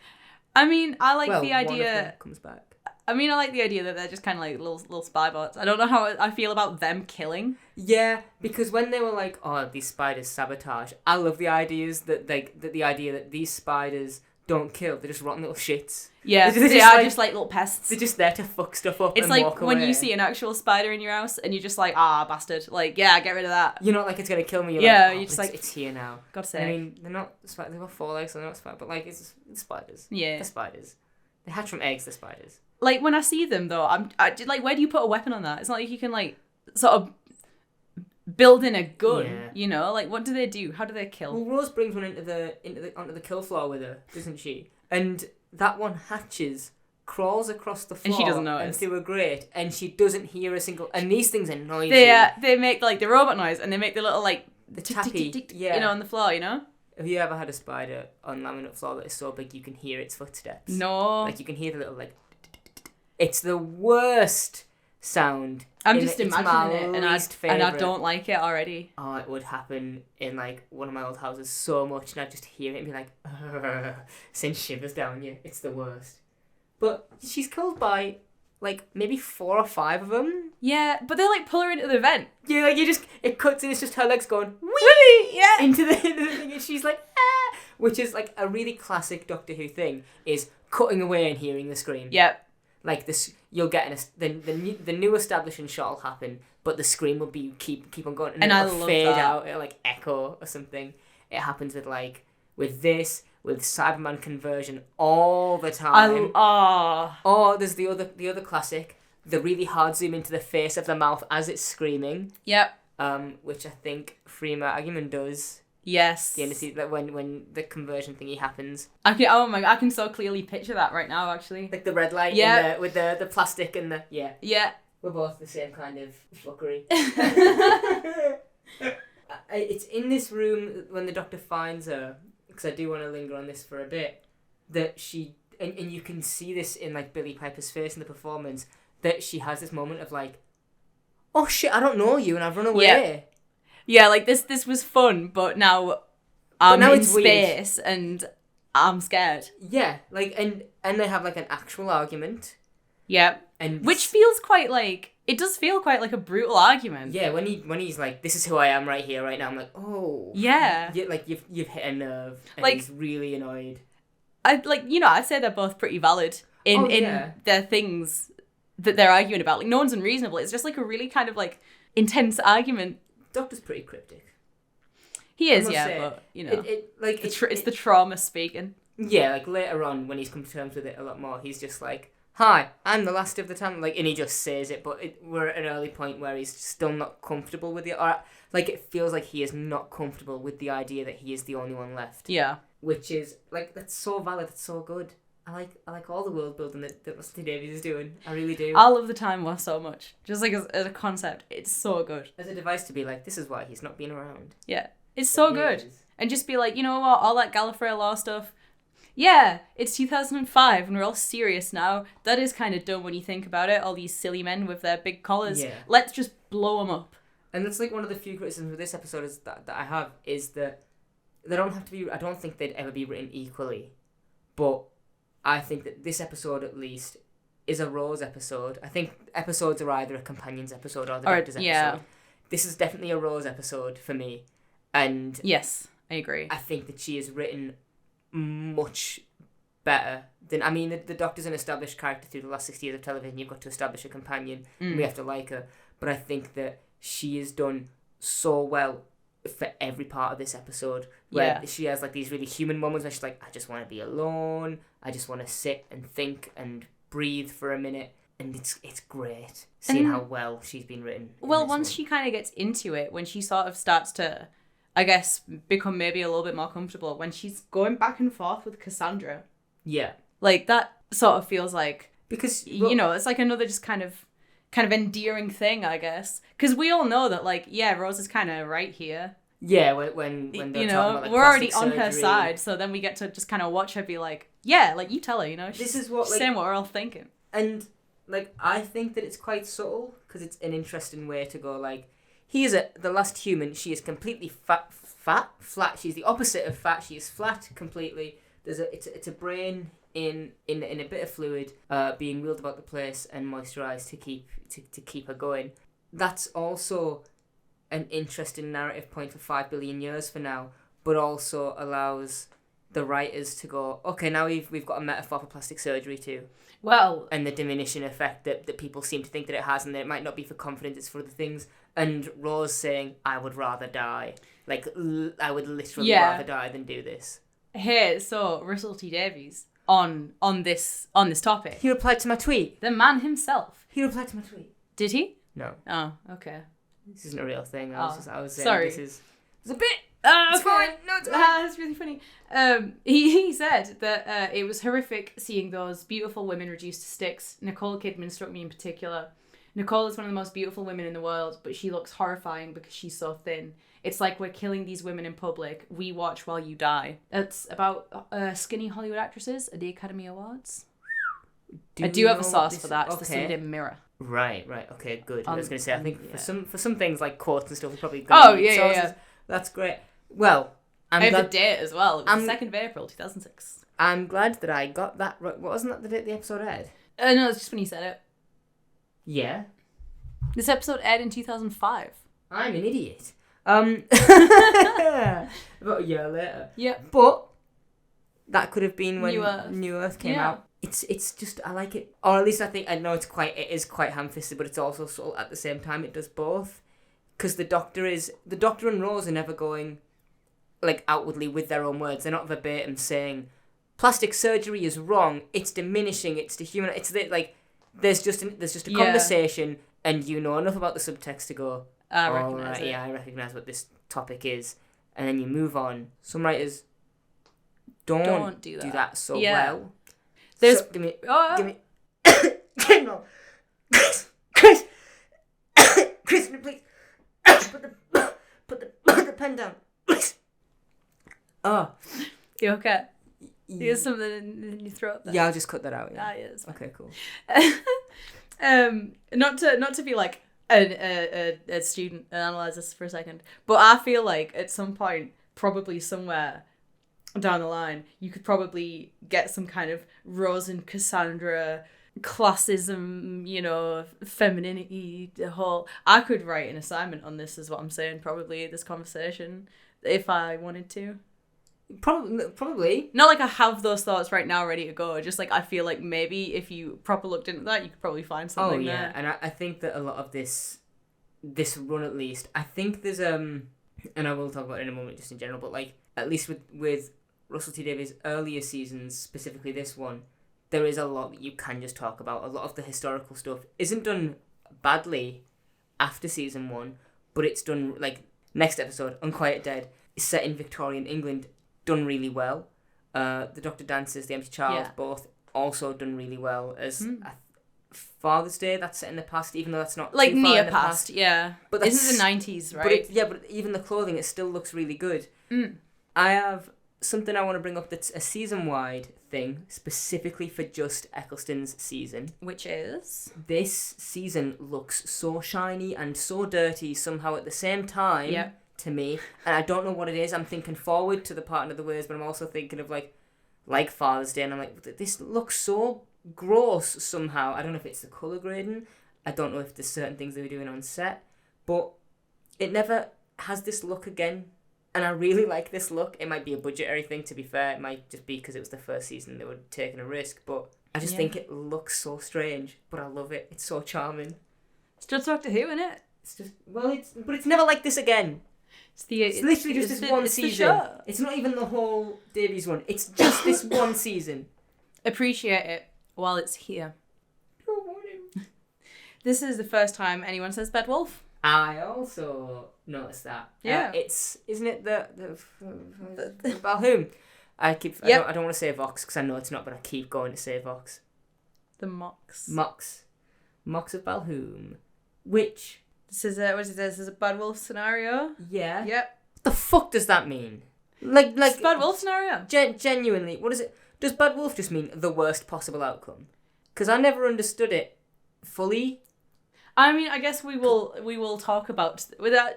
I mean, I like the One of idea. them comes back. I mean, I like the idea that they're just kind of like little spy bots. I don't know how I feel about them killing. Yeah, because when they were like, "Oh, these spiders sabotage," I love the ideas that the idea that these spiders don't kill; they're just rotten little shits. Yeah, They're they just are like- just like little pests. They're just there to fuck stuff up. It's and like walk when away. you see an actual spider in your house and you're just like, bastard. Like, yeah, get rid of that. You're not like it's gonna kill me. You're Yeah, like, you're oh, just it's, like, it's here now. God's I sake. mean, they're not spiders. They've got 4 legs, so they're not spiders. But like, it's spiders. Yeah. They're spiders. They hatch from eggs. They're spiders. Like, when I see them, though, like, where do you put a weapon on that? It's not like you can, like, sort of build in a gun, Yeah. you know? Like, what do they do? How do they kill? Well, Rose brings one onto the kill floor with her, doesn't she? And that one hatches, crawls across the floor, And she doesn't and notice. through a grate, and she doesn't hear a single. And these things are noisy. They make, like, the robot noise, and they make the little, like, The tick, tappy, tick, tick, tick, yeah. you know, on the floor, you know? Have you ever had a spider on laminate floor that is so big you can hear its footsteps? No. Like you can hear the little like. It's the worst sound. I'm in just it's my imagining it, least and I favourite. don't like it already. Oh, it would happen in like one of my old houses so much, and I'd just hear it and be like, send shivers down you. It's the worst. But she's killed by like maybe 4 or 5 of them. Yeah, but they, like, pull her into the vent. Yeah, like it cuts and it's just her legs going Whee! Yeah. into the thing, and she's like, ah! Which is like a really classic Doctor Who thing, is cutting away and hearing the scream. Yep. Like this, you'll get the new establishing shot will happen, but the scream will be keep on going, and I it'll love fade that. out. It'll like echo or something. It happens with Cyberman conversion all the time. Or there's the other classic, the really hard zoom into the face of the mouth as it's screaming. Yep. Which I think Freema Agyeman does. Yes. The end of season, when the conversion thingy happens, I can so clearly picture that right now, actually. like the red light, Yeah. with the plastic and the Yeah. We're both the same kind of fuckery. It's in this room when the Doctor finds her, because I do want to linger on this for a bit, that she, and you can see this in like Billie Piper's face in the performance, that she has this moment of like, oh shit, I don't know you and I've run away. Yeah. Yeah, like this was fun, but now I'm now in it's weird. space and I'm scared. Yeah, like, and they have like an actual argument. Yeah. And Which feels quite like, it does feel quite like a brutal argument. yeah, when he's like, this is who I am right here, right now, I'm like, oh. Yeah. Like you've hit a nerve, and Like- he's really annoyed. I'd say they're both pretty valid in their things that they're arguing about. Like, no one's unreasonable. It's just like a really kind of like intense argument. Doctor's pretty cryptic. He is, I must yeah, say, but you know, it's the trauma speaking. Yeah, like later on when he's come to terms with it a lot more, he's just like, "Hi, I'm the last of the time." Like, and he just says it, but we're at an early point where he's still not comfortable with it, or like it feels like he is not comfortable with the idea that he is the only one left. Yeah. Which is like, that's so valid. That's so good. I like all the world building that Rusty Davies is doing. I really do. I love the Time War so much. Just like as a concept, it's so good. As a device to be like, this is why he's not been around. Yeah, it's so He good. is. And just be like, you know what, all that Gallifrey law stuff, yeah, it's 2005 and we're all serious now. That is kind of dumb when you think about it, all these silly men with their big collars. Yeah. Let's just blow them up. And that's like one of the few criticisms with this episode is that I have, is that they don't have to be, I don't think they'd ever be written equally, but I think that this episode at least is a Rose episode. I think episodes are either a companion's episode or the Doctor's episode. Yeah. This is definitely a Rose episode for me, and Yes, I agree. I think that she is written much better than, I mean, the Doctor's an established character through the last 60 years of television. You've got to establish a companion, and we have to like her, but I think that she is done so well for every part of this episode, where Yeah. she has like these really human moments where she's like, I just want to be alone, I just want to sit and think and breathe for a minute, and it's great seeing how well she's been written. Well, once she kind of gets into it, when she sort of starts to, I guess, become maybe a little bit more comfortable, when she's going back and forth with Cassandra, yeah, like that sort of feels like, because you know, it's like another just kind of endearing thing, I guess, because we all know that, like, yeah, Rose is kind of right here. Yeah, when they're you talking know, about, like, we're already plastic on her surgery. side, so then we get to just kind of watch her be like, yeah, like, you tell her, you know, This is what, she's like, saying what we're all thinking. And, like, I think that it's quite subtle, because it's an interesting way to go, like, he is the last human, she is completely flat, she's the opposite of fat, she is flat completely, it's a brain in a bit of fluid, being wheeled about the place and moisturised to keep her going. That's also an interesting narrative point for 5 billion years for now, but also allows the writers to go, okay, now we've got a metaphor for plastic surgery too. Well, And the diminishing effect that people seem to think that it has, and that it might not be for confidence, it's for other things. And Rose saying, I would rather die. Like, I would literally rather die than do this. hey, so Russell T Davies on this topic, He replied to my tweet. the man himself. He replied to my tweet. Did he? No, Oh, okay. this isn't a real thing. I was saying sorry. it's a bit. It's fine. No, it's fine. That's really funny. He said that it was horrific seeing those beautiful women reduced to sticks. Nicole Kidman struck me in particular. Nicole is one of the most beautiful women in the world, but she looks horrifying because she's so thin. It's like we're killing these women in public. We watch while you die. It's about skinny Hollywood actresses at the Academy Awards. I do have a source for that. It's the Sunday Mirror. Right. Okay, good. I was going to say, I think yeah. for some things like quotes and stuff, we're probably Oh, to yeah, need yeah, sources. That's great. Well, I have the date as well. It was the 2nd of April, 2006. I'm glad that I got that right. Wasn't that the date the episode aired? No, it's just when he said it. Yeah. This episode aired in 2005. I'm an idiot. About a year later. Yeah. But that could have been when New Earth. came out. It's just, I like it. Or at least I think, I know it is quite ham-fisted, but it's also subtle at the same time. It does both. Because the Doctor and Rose are never going, like, outwardly with their own words. They're not verbatim saying, plastic surgery is wrong, it's diminishing, it's dehumanizing. It's like, there's just a conversation, and you know enough about the subtext to go, I recognise it. Yeah, I recognise what this topic is. And then you move on. Some writers don't do that so well. There's... So, give me... no. Chris, please. Put the pen down. Oh. You okay? You got something in your throat there? Yeah, I'll just cut that out. Yeah. Yes. Okay, cool. Not to be like a student and analyze this for a second, but I feel like at some point, probably somewhere down the line, you could probably get some kind of Rose and Cassandra classism, you know, femininity, the whole... I could write an assignment on this, is what I'm saying, probably, this conversation, if I wanted to. Probably. Not like I have those thoughts right now ready to go, just like I feel like maybe if you proper looked into that, you could probably find something there. And I think that a lot of this run, at least, I think there's and I will talk about it in a moment just in general, but like at least with Russell T Davies' earlier seasons, specifically this one, there is a lot that you can just talk about. A lot of the historical stuff isn't done badly after season 1, but it's done, like, next episode, Unquiet Dead, is set in Victorian England, done really well. The Doctor Dances, The Empty Child, both also done really well. As Father's Day, that's set in the past, even though that's not like too far near in the past, yeah. But this is the 90s, right? But even the clothing, it still looks really good. I have something I want to bring up that's a season-wide thing, specifically for just Eccleston's season. Which is? This season looks so shiny and so dirty somehow at the same time to me. And I don't know what it is. I'm thinking forward to the Part of the Ways, but I'm also thinking of like Father's Day, and I'm like, this looks so gross somehow. I don't know if it's the colour grading. I don't know if there's certain things they were doing on set. But it never has this look again. And I really like this look. It might be a budgetary thing, to be fair. It might just be because it was the first season they were taking a risk. But I just think it looks so strange. But I love it. It's so charming. It's just Doctor Who, isn't it? It's just... Well, it's... But it's never like this again. It's literally just this one season. It's not even the whole Davies run. It's just this one season. Appreciate it while it's here. Don't want him. This is the first time anyone says Bad Wolf. I also noticed that. Yeah. Isn't it the Balhoon? I don't want to say Vox because I know it's not, but I keep going to say Vox. The Mox. Mox of Balhoon. Which... This is a Bad Wolf scenario. Yeah. Yep. What the fuck does that mean? Like it's Bad Wolf scenario. Genuinely, what is it? Does Bad Wolf just mean the worst possible outcome? Because I never understood it fully. I mean, I guess we will talk about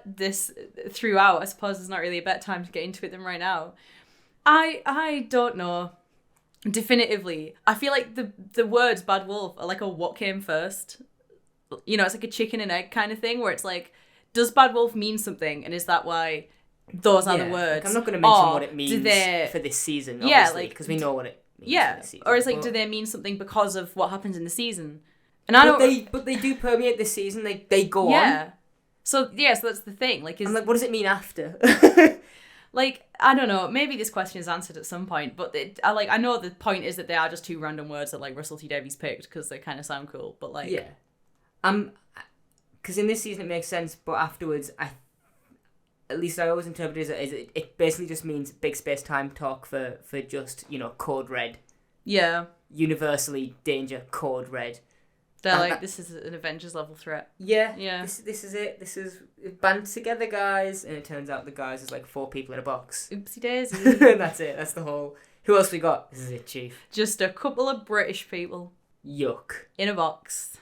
this throughout. I suppose there's not really a better time to get into it than right now. I don't know definitively. I feel like the words Bad Wolf are like a what came first. You know, it's like a chicken and egg kind of thing where it's like, does Bad Wolf mean something? And is that why those are the words? Like I'm not going to mention what it means for this season, obviously, because we know what it means for this season. Or it's like, do they mean something because of what happens in the season? And But they do permeate this season. They go on. So that's the thing. Like, I'm like, what does it mean after? Like, I don't know. Maybe this question is answered at some point, but I know the point is that they are just two random words that like Russell T Davies picked because they kind of sound cool. But like, because in this season it makes sense, but afterwards, at least I always interpret it as it basically just means big space time talk for just code red. Yeah. Universally danger code red. They're this is an Avengers level threat. Yeah. This is it. This is band together, guys, and it turns out the guys is like 4 people in a box. Oopsie daisy. That's it. That's the whole. Who else we got? This is it, Chief. Just a couple of British people. Yuck. In a box.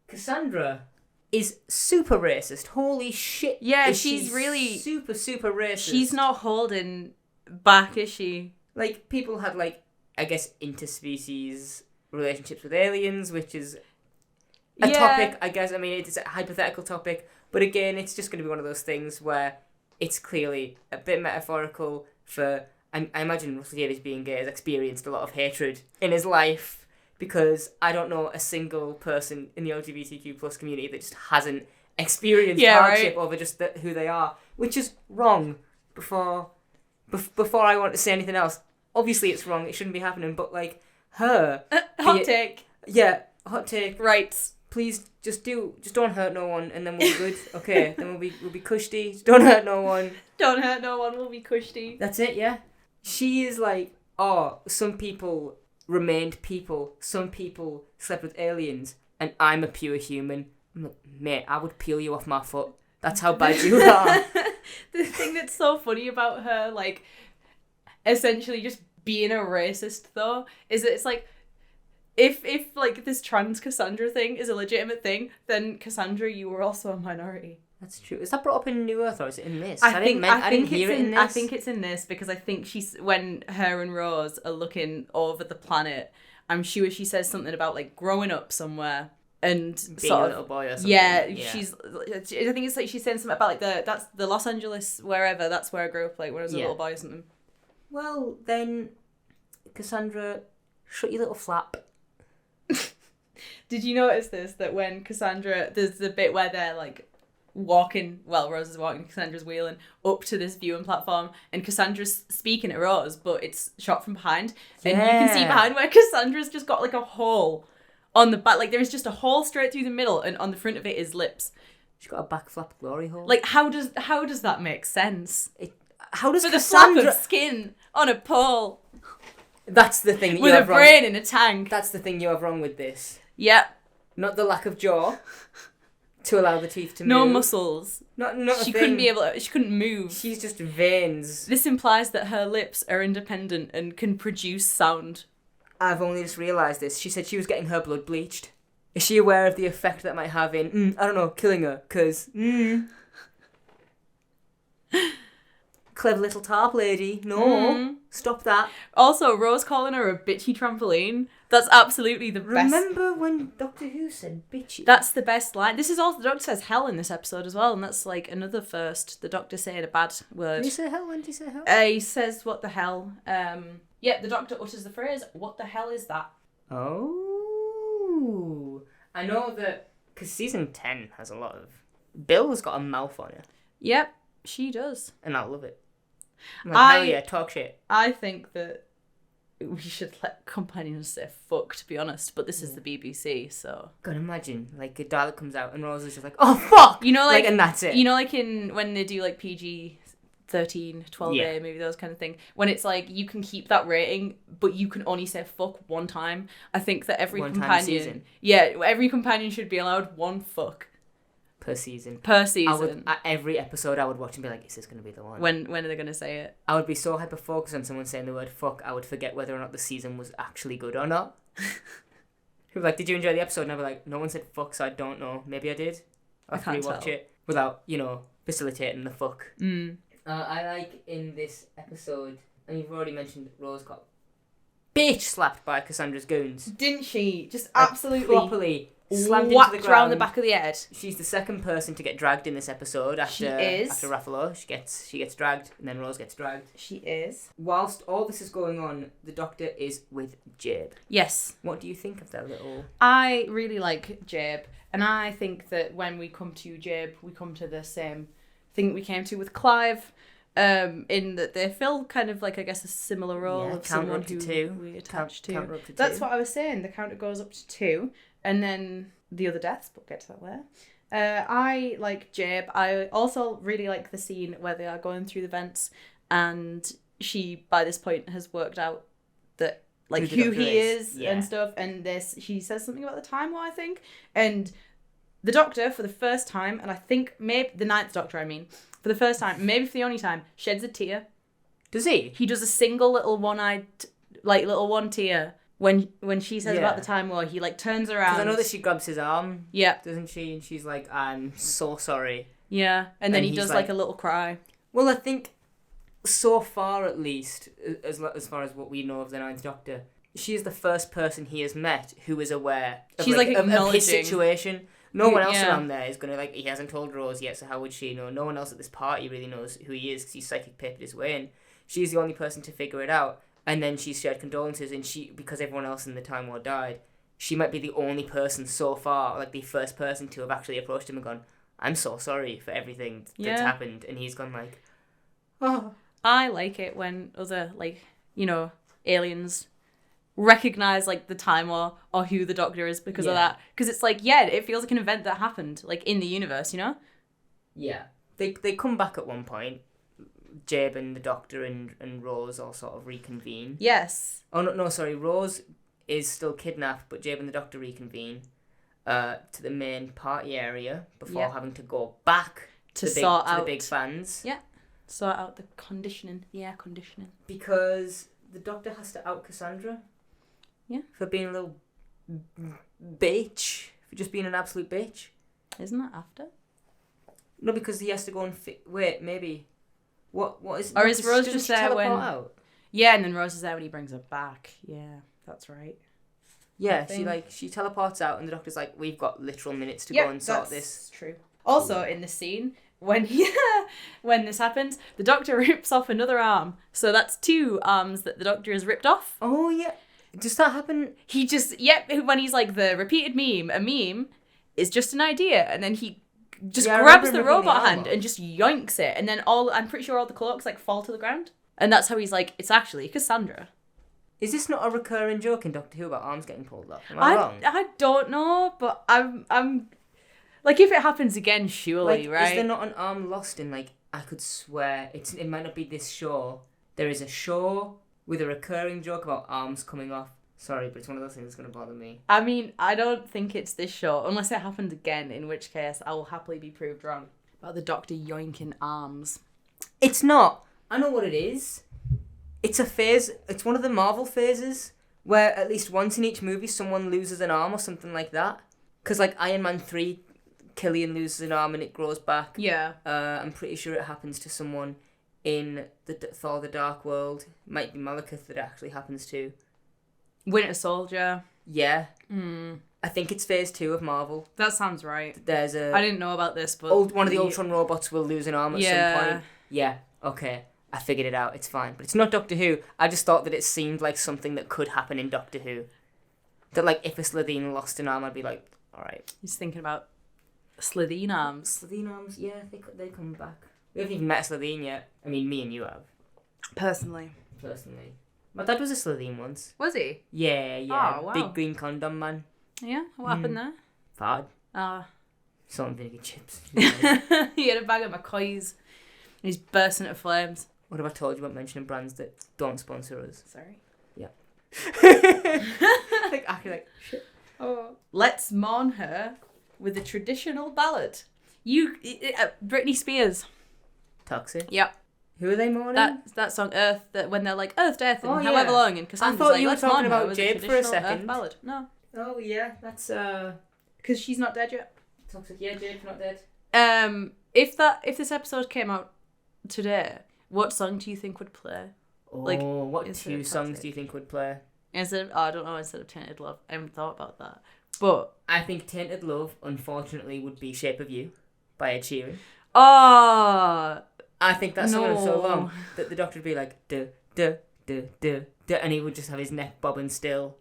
Cassandra is super racist. Holy shit. Yeah, she's really super racist. She's not holding back, is she? Like, people had like, I guess, interspecies relationships with aliens, which is a topic, I guess. I mean, it's a hypothetical topic, but again, it's just going to be one of those things where it's clearly a bit metaphorical for... I imagine Russell Davies being gay has experienced a lot of hatred in his life, because I don't know a single person in the LGBTQ plus community that just hasn't experienced hardship over just who they are, which is wrong. Before I want to say anything else, obviously it's wrong, it shouldn't be happening, but like, her... hot take. Yeah, hot take. Right. Please, just don't hurt no one, and then we'll be good. Okay, then we'll be cushy. Just don't hurt no one. Don't hurt no one, we'll be cushy. That's it, yeah. She is like, some people remained people, some people slept with aliens, and I'm a pure human. I'm like, mate, I would peel you off my foot. That's how bad you are. The thing that's so funny about her, like, essentially just being a racist, though, is that it's like, if like this trans Cassandra thing is a legitimate thing, then Cassandra, you were also a minority. That's true. Is that brought up in New Earth or is it in this? I didn't hear it in this. I think it's in this because I think when her and Rose are looking over the planet, I'm sure she says something about like growing up somewhere and being a little boy or something. Yeah, I think it's like she's saying something about like that's the Los Angeles wherever. That's where I grew up, like when I was a little boy or something. Well, then, Cassandra, shut your little flap. Did you notice this? That when Cassandra, there's the bit where they're like walking, well, Rose is walking, Cassandra's wheeling up to this viewing platform, and Cassandra's speaking to Rose, but it's shot from behind, and you can see behind where Cassandra's just got like a hole on the back, like there's just a hole straight through the middle, and on the front of it is lips. She's got a back flap glory hole. Like, how does that make sense? How does for Cassandra... the flap of skin on a pole? That's the thing that with you have wrong. With a brain in a tank. That's the thing you have wrong with this. Yep. Not the lack of jaw to allow the teeth to move. No muscles. Not she couldn't be able to, she couldn't move. She's just veins. This implies that her lips are independent and can produce sound. I've only just realised this. She said she was getting her blood bleached. Is she aware of the effect that might have in, I don't know, killing her? Because, clever little tarp lady. No, stop that. Also, Rose calling her a bitchy trampoline. That's absolutely the best. Remember when Doctor Who said bitchy? That's the best line. This is also, the Doctor says hell in this episode as well, and that's like another first. The Doctor saying a bad word. Did he say hell? When did he say hell? He says, what the hell? The Doctor utters the phrase, what the hell is that? Oh. I know that, because season 10 has a lot of... Bill's got a mouth on it. Yep. She does. And I'll love it. I'm like, hell yeah, talk shit. I think that we should let companions say fuck, to be honest, but this is the BBC, so... God, imagine, like, a dialogue comes out and Rose is just like, oh, fuck! You know, like and that's it. You know, like when they do, like, PG-13, 12A movie, those kind of thing, when it's like, you can keep that rating, but you can only say fuck one time. I think that every companion... Yeah, every companion should be allowed one fuck. Per season. Every episode I would watch and be like, is this going to be the one? When are they going to say it? I would be so hyper-focused on someone saying the word fuck, I would forget whether or not the season was actually good or not. People were like, did you enjoy the episode? And I'd be like, no one said fuck, so I don't know. Maybe I did. I'll have to rewatch it without, facilitating the fuck. I like in this episode, and you've already mentioned Rose got bitch slapped by Cassandra's goons. Didn't she? Just absolutely... Properly slammed whacked into the ground. around the back of the head. She's the second person to get dragged in this episode. After Ruffalo, she gets dragged, and then Rose gets dragged. She is. Whilst all this is going on, the Doctor is with Jabe. Yes. What do you think of that little... I really like Jabe, and I think that when we come to Jabe, we come to the same thing we came to with Clive, in that they fill kind of like, I guess, a similar role of someone who we attach to. That's what I was saying. The counter goes up to 2. And then the other deaths, but we'll get to that later. I like Jabe. I also really like the scene where they are going through the vents and she, by this point, has worked out that, like, who he is and stuff. And she says something about the Time War, I think. And the Doctor, for the first time, and I think maybe the 9th Doctor, for the first time, maybe for the only time, sheds a tear. Does he? He does a single little one-eyed, like, little one tear. When she says about the Time War, he, like, turns around. Because I know that she grabs his arm. Yeah. Doesn't she? And she's like, I'm so sorry. Yeah. And then he does, like, a little cry. Well, I think, so far at least, as far as what we know of the 9th Doctor, she is the first person he has met who is aware of, of his situation. No one else around there is going to, like, he hasn't told Rose yet, so how would she know? No one else at this party really knows who he is because he's psychic papered his way in. She's the only person to figure it out. And then she's shared condolences, and because everyone else in the Time War died, she might be the only person so far, like the first person to have actually approached him and gone, I'm so sorry for everything that's happened. And he's gone like, oh. I like it when other, like, aliens recognize, like, the Time War or who the Doctor is because of that. Because it's like, it feels like an event that happened, like, in the universe, Yeah. They come back at one point. Jabe and the Doctor and Rose all sort of reconvene. Yes. Oh, no, sorry. Rose is still kidnapped, but Jabe and the Doctor reconvene to the main party area before having to go back to the big fans. Yeah. Sort out the conditioning, the air conditioning. Because the Doctor has to out Cassandra. Yeah. For being a little bitch. For just being an absolute bitch. Isn't that after? No, because he has to go and... Wait, maybe... What is... Or is Rose just there when... out? Yeah, and then Rose is there when he brings her back. Yeah, that's right. Yeah, she teleports out and the Doctor's like, we've got literal minutes to go and sort this. That's true. Also, in the scene, when this happens, the Doctor rips off another arm. So that's 2 arms that the Doctor has ripped off. Oh, yeah. Does that happen? He just... when he's like, the repeated meme, a meme is just an idea. And then he... just grabs the robot hand and just yoinks it, and then I'm pretty sure all the cloaks like fall to the ground, and that's how he's like, it's actually Cassandra. Is this not a recurring joke in Doctor Who about arms getting pulled off? Am I wrong? I don't know, but I'm like, if it happens again, surely, right? Is there not an arm lost in, like, I could swear it might not be this show. There is a show with a recurring joke about arms coming off. Sorry, but it's one of those things that's going to bother me. I mean, I don't think it's this show, unless it happened again, in which case I will happily be proved wrong. About the Doctor yoinking arms. It's not. I know what it is. It's a phase. It's one of the Marvel phases where at least once in each movie someone loses an arm or something like that. Because, like, Iron Man 3, Killian loses an arm and it grows back. Yeah. I'm pretty sure it happens to someone in the Thor: The Dark World. It might be Malekith that it actually happens to. Winter Soldier. Yeah. I think it's phase 2 of Marvel. That sounds right. There's a... I didn't know about this, but... one of the Ultron robots will lose an arm at some point. Yeah, okay. I figured it out. It's fine. But it's not Doctor Who. I just thought that it seemed like something that could happen in Doctor Who. That, like, if a Slitheen lost an arm, I'd be like, alright. He's thinking about Slitheen arms. Slitheen arms, yeah, they come back. We haven't even met a Slovene yet. I mean, me and you have. Personally. My dad was a Slovene once. Was he? Yeah. Oh, wow. Big green condom man. Yeah? What happened there? Fart. Ah. Salt and vinegar chips. He had a bag of McCoys and he's bursting into flames. What have I told you about mentioning brands that don't sponsor us? Sorry. Yeah. Acting like shit. Oh. Let's mourn her with a traditional ballad. Britney Spears. Toxic. Yep. Who are they mourning? That song Earth, that when they're like Earth, Death, and Oh, however yeah. long, and Cassandra's I thought like, you were let's talking mourn her about with Jade a for a traditional second. Earth ballad. No. Oh yeah, that's Because she's not dead yet. toxic. Yeah, Jade's not dead. If this episode came out today, what song do you think would play? Oh, Like, what instead two of songs Toxic. do you think would play? I don't know, instead of Tainted Love. I haven't thought about that. But I think Tainted Love, unfortunately, would be Shape of You by Ed Sheeran. oh, I think that song is so No. long that the doctor would be like, duh, duh, duh, duh, duh, and he would just have his neck bobbing still.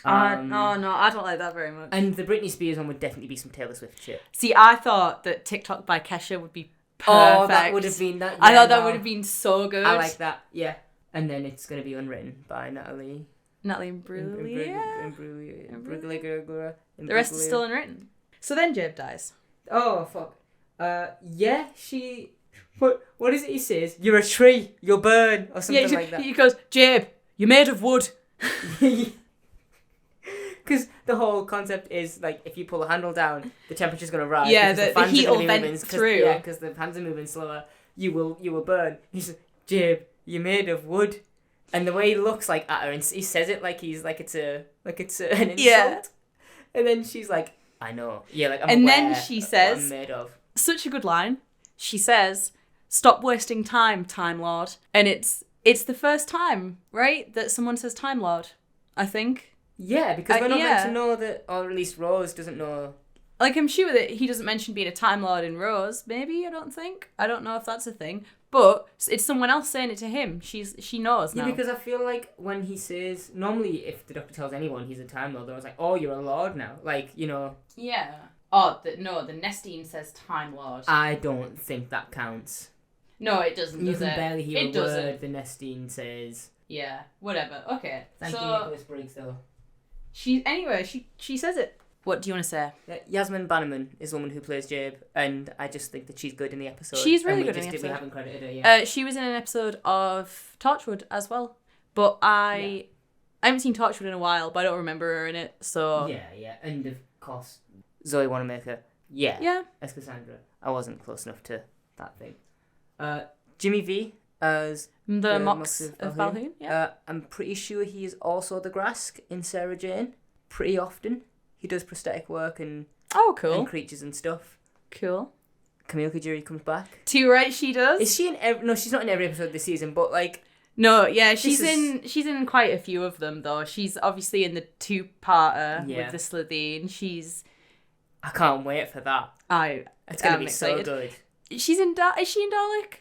no, I don't like that very much. And the Britney Spears one would definitely be some Taylor Swift shit. See, I thought that TikTok by Kesha would be perfect. Oh, that would have been that. I yeah, thought that no. would have been so good. I like that, yeah. And then it's going to be Unwritten by Natalie. Natalie Imbruglia. Imbruglia. The rest is still unwritten. So then Jabe dies. Oh, fuck. Yeah, she... What is it he says? You're a tree, you'll burn, or something like that. He goes, Jabe, you're made of wood. Because the whole concept is, like, if you pull the handle down, the temperature's going to rise. Yeah, because the fans heat are gonna will be vent moving, through. Yeah, because the fans are moving slower. You will burn. He says, Jabe, you're made of wood. And the way he looks like at her, and he says it like he's like it's an insult. Yeah. And then she's like, I know. Yeah, like I'm And then aware she of what says- I'm made of. Such a good line. She says, stop wasting time, Time Lord. And it's the first time, right, that someone says Time Lord, I think. Yeah, because we're not yeah. meant to know that, or at least Rose doesn't know. Like, I'm sure that he doesn't mention being a Time Lord in Rose, maybe, I don't think. I don't know if that's a thing. But it's someone else saying it to him. She knows now. Yeah, because I feel like when he says... Normally, if the Doctor tells anyone he's a Time Lord, they're always like, oh, you're a Lord now. Like, you know... Yeah. Oh, the Nestine says Time Lord. I don't think that counts. No, it doesn't, You does can it? barely hear It a doesn't. word the Nestine says. Yeah, whatever. Okay. Thank you, so Nicholas Briggs, though. she says it. What do you want to say? Yasmin Bannerman is the woman who plays Jabe, and I just think that she's good in the episode. She's really and good in the We episode. haven't credited her yet. She was in an episode of Torchwood as well, but I haven't seen Torchwood in a while, but I don't remember her in it. So Yeah, and of course, Zoe Wanamaker. Yeah, as Cassandra. I wasn't close enough to that thing. Jimmy V as the Mox of Balhoun. Yeah, I'm pretty sure he is also the Grask in Sarah Jane. Pretty often, he does prosthetic work and cool. and creatures and stuff. Cool. Camille Kajuri comes back. Too right, she does. Is she in every? No, she's not in every episode this season. But like, No, yeah, she's in quite a few of them though. She's obviously in the 2-parter with the Slitheen. I can't wait for that. It's gonna be excited. so good. Is she in Dalek?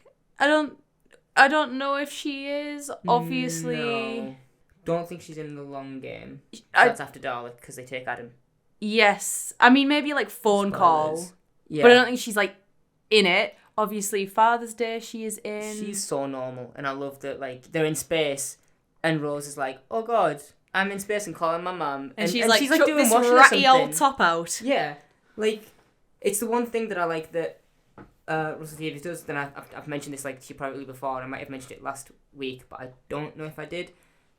I don't know if she is. Obviously, No. Don't think she's in the long game. I- That's after Dalek because they take Adam. yes. I mean, maybe like phone call, Spoilers. Yeah. but I don't think she's like in it. Obviously, Father's Day she is in. She's so normal, and I love that. Like they're in space, and Rose is like, "Oh God, I'm in space and calling my mum," and she's like chuck doing this washing or ratty old something. top out. Yeah, like it's the one thing that I like that Russell Davies does. Then I've mentioned this like to you privately before, and I might have mentioned it last week, but I don't know if I did.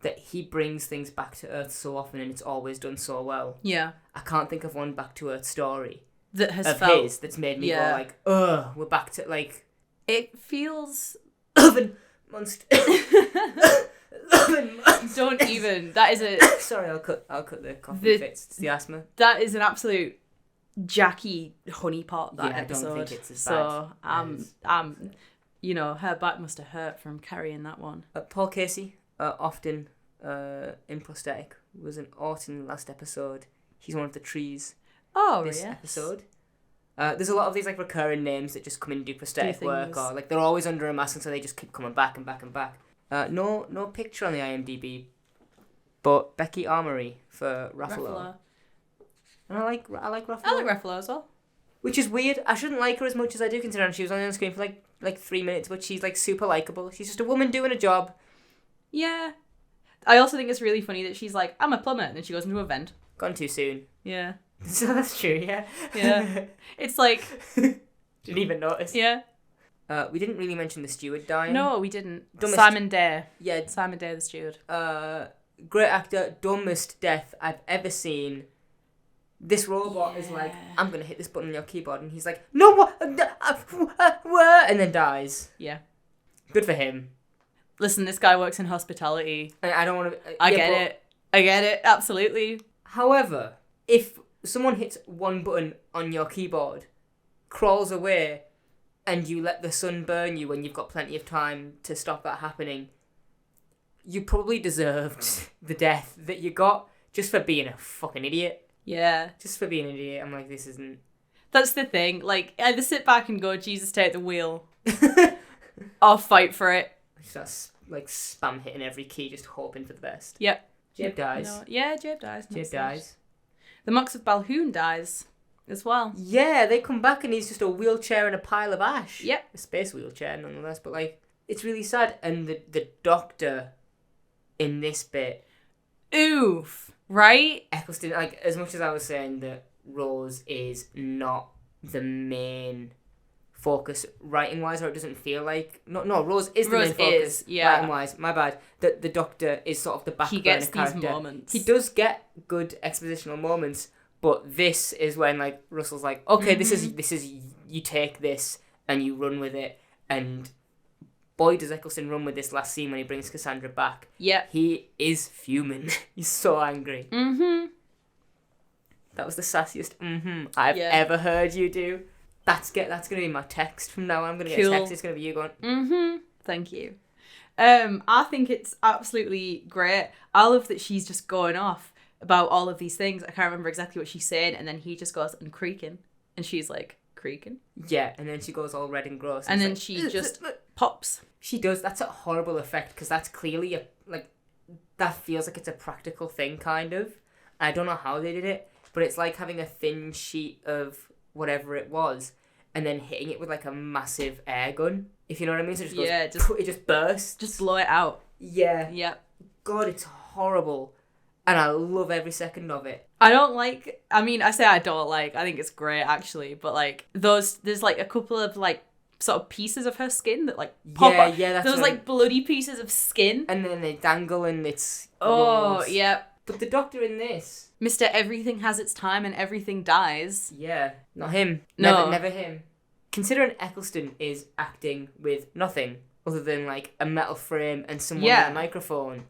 That he brings things back to Earth so often, and it's always done so well. Yeah, I can't think of one back to Earth story that has of felt. his that's made me Yeah. go like, ugh, we're back to like It feels. oven monster. Oven monster. Don't even. That is a. Sorry, I'll cut the coffee The- fits. It's the asthma. That is an absolute Jackie honeypot. That Yeah, I episode. don't think it's as so bad as- her back must have hurt from carrying that one. Paul Casey, often in prosthetic, was an art in the last episode. He's one of the trees Oh, this yes. episode. There's a lot of these like recurring names that just come in and do prosthetic Do work, things. or like they're always under a mask, and so they just keep coming back and back and back. No picture on the IMDb, but Becky Armory for Ruffalo. And I like Ruffalo. I like Ruffalo as well. Which is weird. I shouldn't like her as much as I do, considering she was only on screen for like like 3 minutes, but she's like super likable. She's just a woman doing a job. Yeah. I also think it's really funny that she's like, I'm a plumber, and then she goes into a vent. Gone too soon. Yeah. So that's true, yeah. Yeah. It's like... Didn't even notice. Yeah. We didn't really mention the steward dying. No, we didn't. Dumbest... Simon Dare. Yeah. Simon Dare, the steward. Great actor, dumbest death I've ever seen. This robot is like, I'm going to hit this button on your keyboard. And he's like, no, what? And then dies. Yeah. Good for him. Listen, this guy works in hospitality. And I don't want to... I get it. Absolutely. However, if someone hits one button on your keyboard, crawls away, and you let the sun burn you when you've got plenty of time to stop that happening, you probably deserved the death that you got just for being a fucking idiot. Yeah. Just for being an idiot. I'm like, this isn't... That's the thing. Like, either sit back and go, Jesus, take the wheel. Or fight for it. Just like spam hitting every key, just hoping for the best. Yep. Jabe dies. No. Yeah, Jabe dies. Jabe dies. The Mox of Balhoun dies as well. Yeah, they come back and he's just a wheelchair and a pile of ash. Yep. A space wheelchair, nonetheless. But like, it's really sad. And the doctor in this bit... Oof. Right? Eccleston, like, as much as I was saying that Rose is not the main focus writing-wise, or it doesn't feel like... No, Rose is the main focus writing-wise. My bad. The doctor is sort of the back burner character. He gets these moments. He does get good expositional moments, but this is when, like, Russell's like, okay, this is you take this and you run with it, and... Boy, does Eccleston run with this last scene when he brings Cassandra back. Yeah. He is fuming. He's so angry. Mm-hmm. That was the sassiest I've ever heard you do. That's going to be my text from now on. I'm going to get a text. It's going to be you going, mm-hmm. Thank you. I think it's absolutely great. I love that she's just going off about all of these things. I can't remember exactly what she's saying. And then he just goes, and creaking. And she's like, creaking? Yeah, and then she goes all red and gross. And then like, she just pops. She does. That's a horrible effect because that's clearly that feels like it's a practical thing, kind of. I don't know how they did it, but it's like having a thin sheet of whatever it was and then hitting it with like a massive air gun. If you know what I mean? So it just goes, it just bursts. Just blow it out. Yeah. Yep. God, it's horrible. And I love every second of it. I think it's great actually, but like there's like a couple of like sort of pieces of her skin that like pop up. Yeah, that's those like bloody pieces of skin. And then they dangle and it's gross. Yeah. But the doctor in this, Mr. Everything has its time and everything dies. Yeah, not him. No. Never him. Considering Eccleston is acting with nothing other than like a metal frame and someone with a microphone.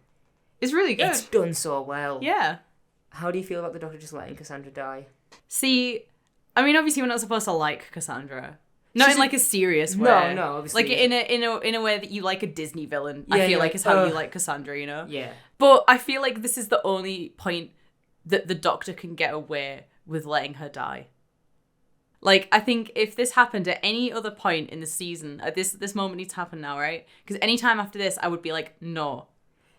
It's really good. It's done so well. Yeah. How do you feel about the doctor just letting Cassandra die? See, I mean, obviously we're not supposed to like Cassandra. Not in like a serious way. No, obviously. Like in a way that you like a Disney villain. I feel like is how you like Cassandra, you know? Yeah. But I feel like this is the only point that the doctor can get away with letting her die. Like, I think if this happened at any other point in the season, this moment needs to happen now, right? Because any time after this, I would be like, no.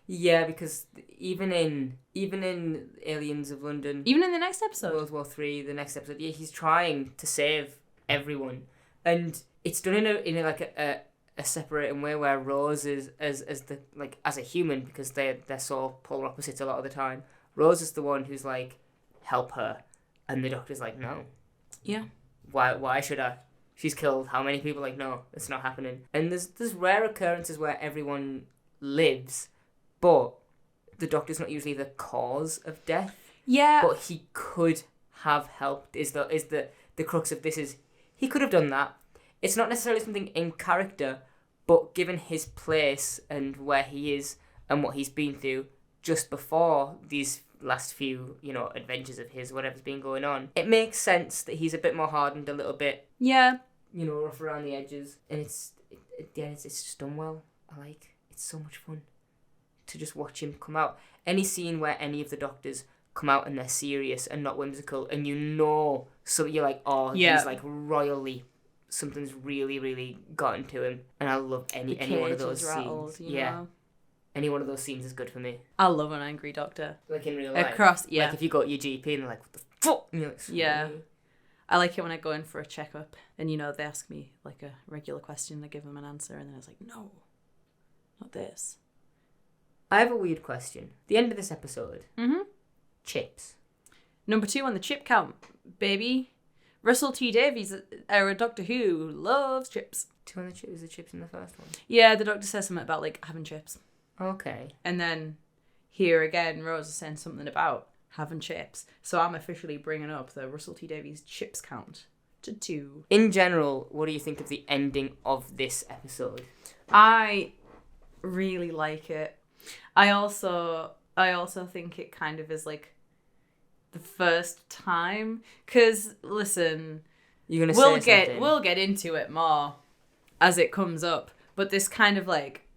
Yeah, because even in Aliens of London, even in the next episode, World War III, the next episode, he's trying to save everyone, and it's done in a separating way where Rose is as a human, because they're so polar opposites a lot of the time. Rose is the one who's like, help her, and the doctor's like, no. Yeah. Why should I? She's killed how many people? Like, no, it's not happening. And there's rare occurrences where everyone lives, but the doctor's not usually the cause of death. Yeah. But he could have helped. Is the crux of this is he could have done that. It's not necessarily something in character, but given his place and where he is and what he's been through just before these last few, adventures of his, whatever's been going on, it makes sense that he's a bit more hardened, a little bit, rough around the edges, and it's just done well. It's so much fun to just watch him come out. Any scene where any of the doctors come out and they're serious and not whimsical, and so you're like, he's like royally, something's really, really gotten to him, and I love any one of those scenes. Any one of those scenes is good for me. I love an angry doctor. Like in real life. Like if you go to your GP and they're like, what the fuck? And you're like, yeah. I like it when I go in for a checkup and, they ask me like a regular question, I give them an answer, and then I was like, no, not this. I have a weird question. The end of this episode. Mm-hmm. Chips. Number 2 on the chip count, baby. Russell T Davies, our Doctor Who, loves chips. 200 chips? Was the chips in the first one? Yeah, the doctor says something about like having chips. Okay. And then here again, Rose is saying something about having chips. So I'm officially bringing up the Russell T Davies chips count to 2. In general, what do you think of the ending of this episode? I really like it. I also think it kind of is like the first time, because listen, You're gonna say something. we'll get into it more as it comes up, but this kind of like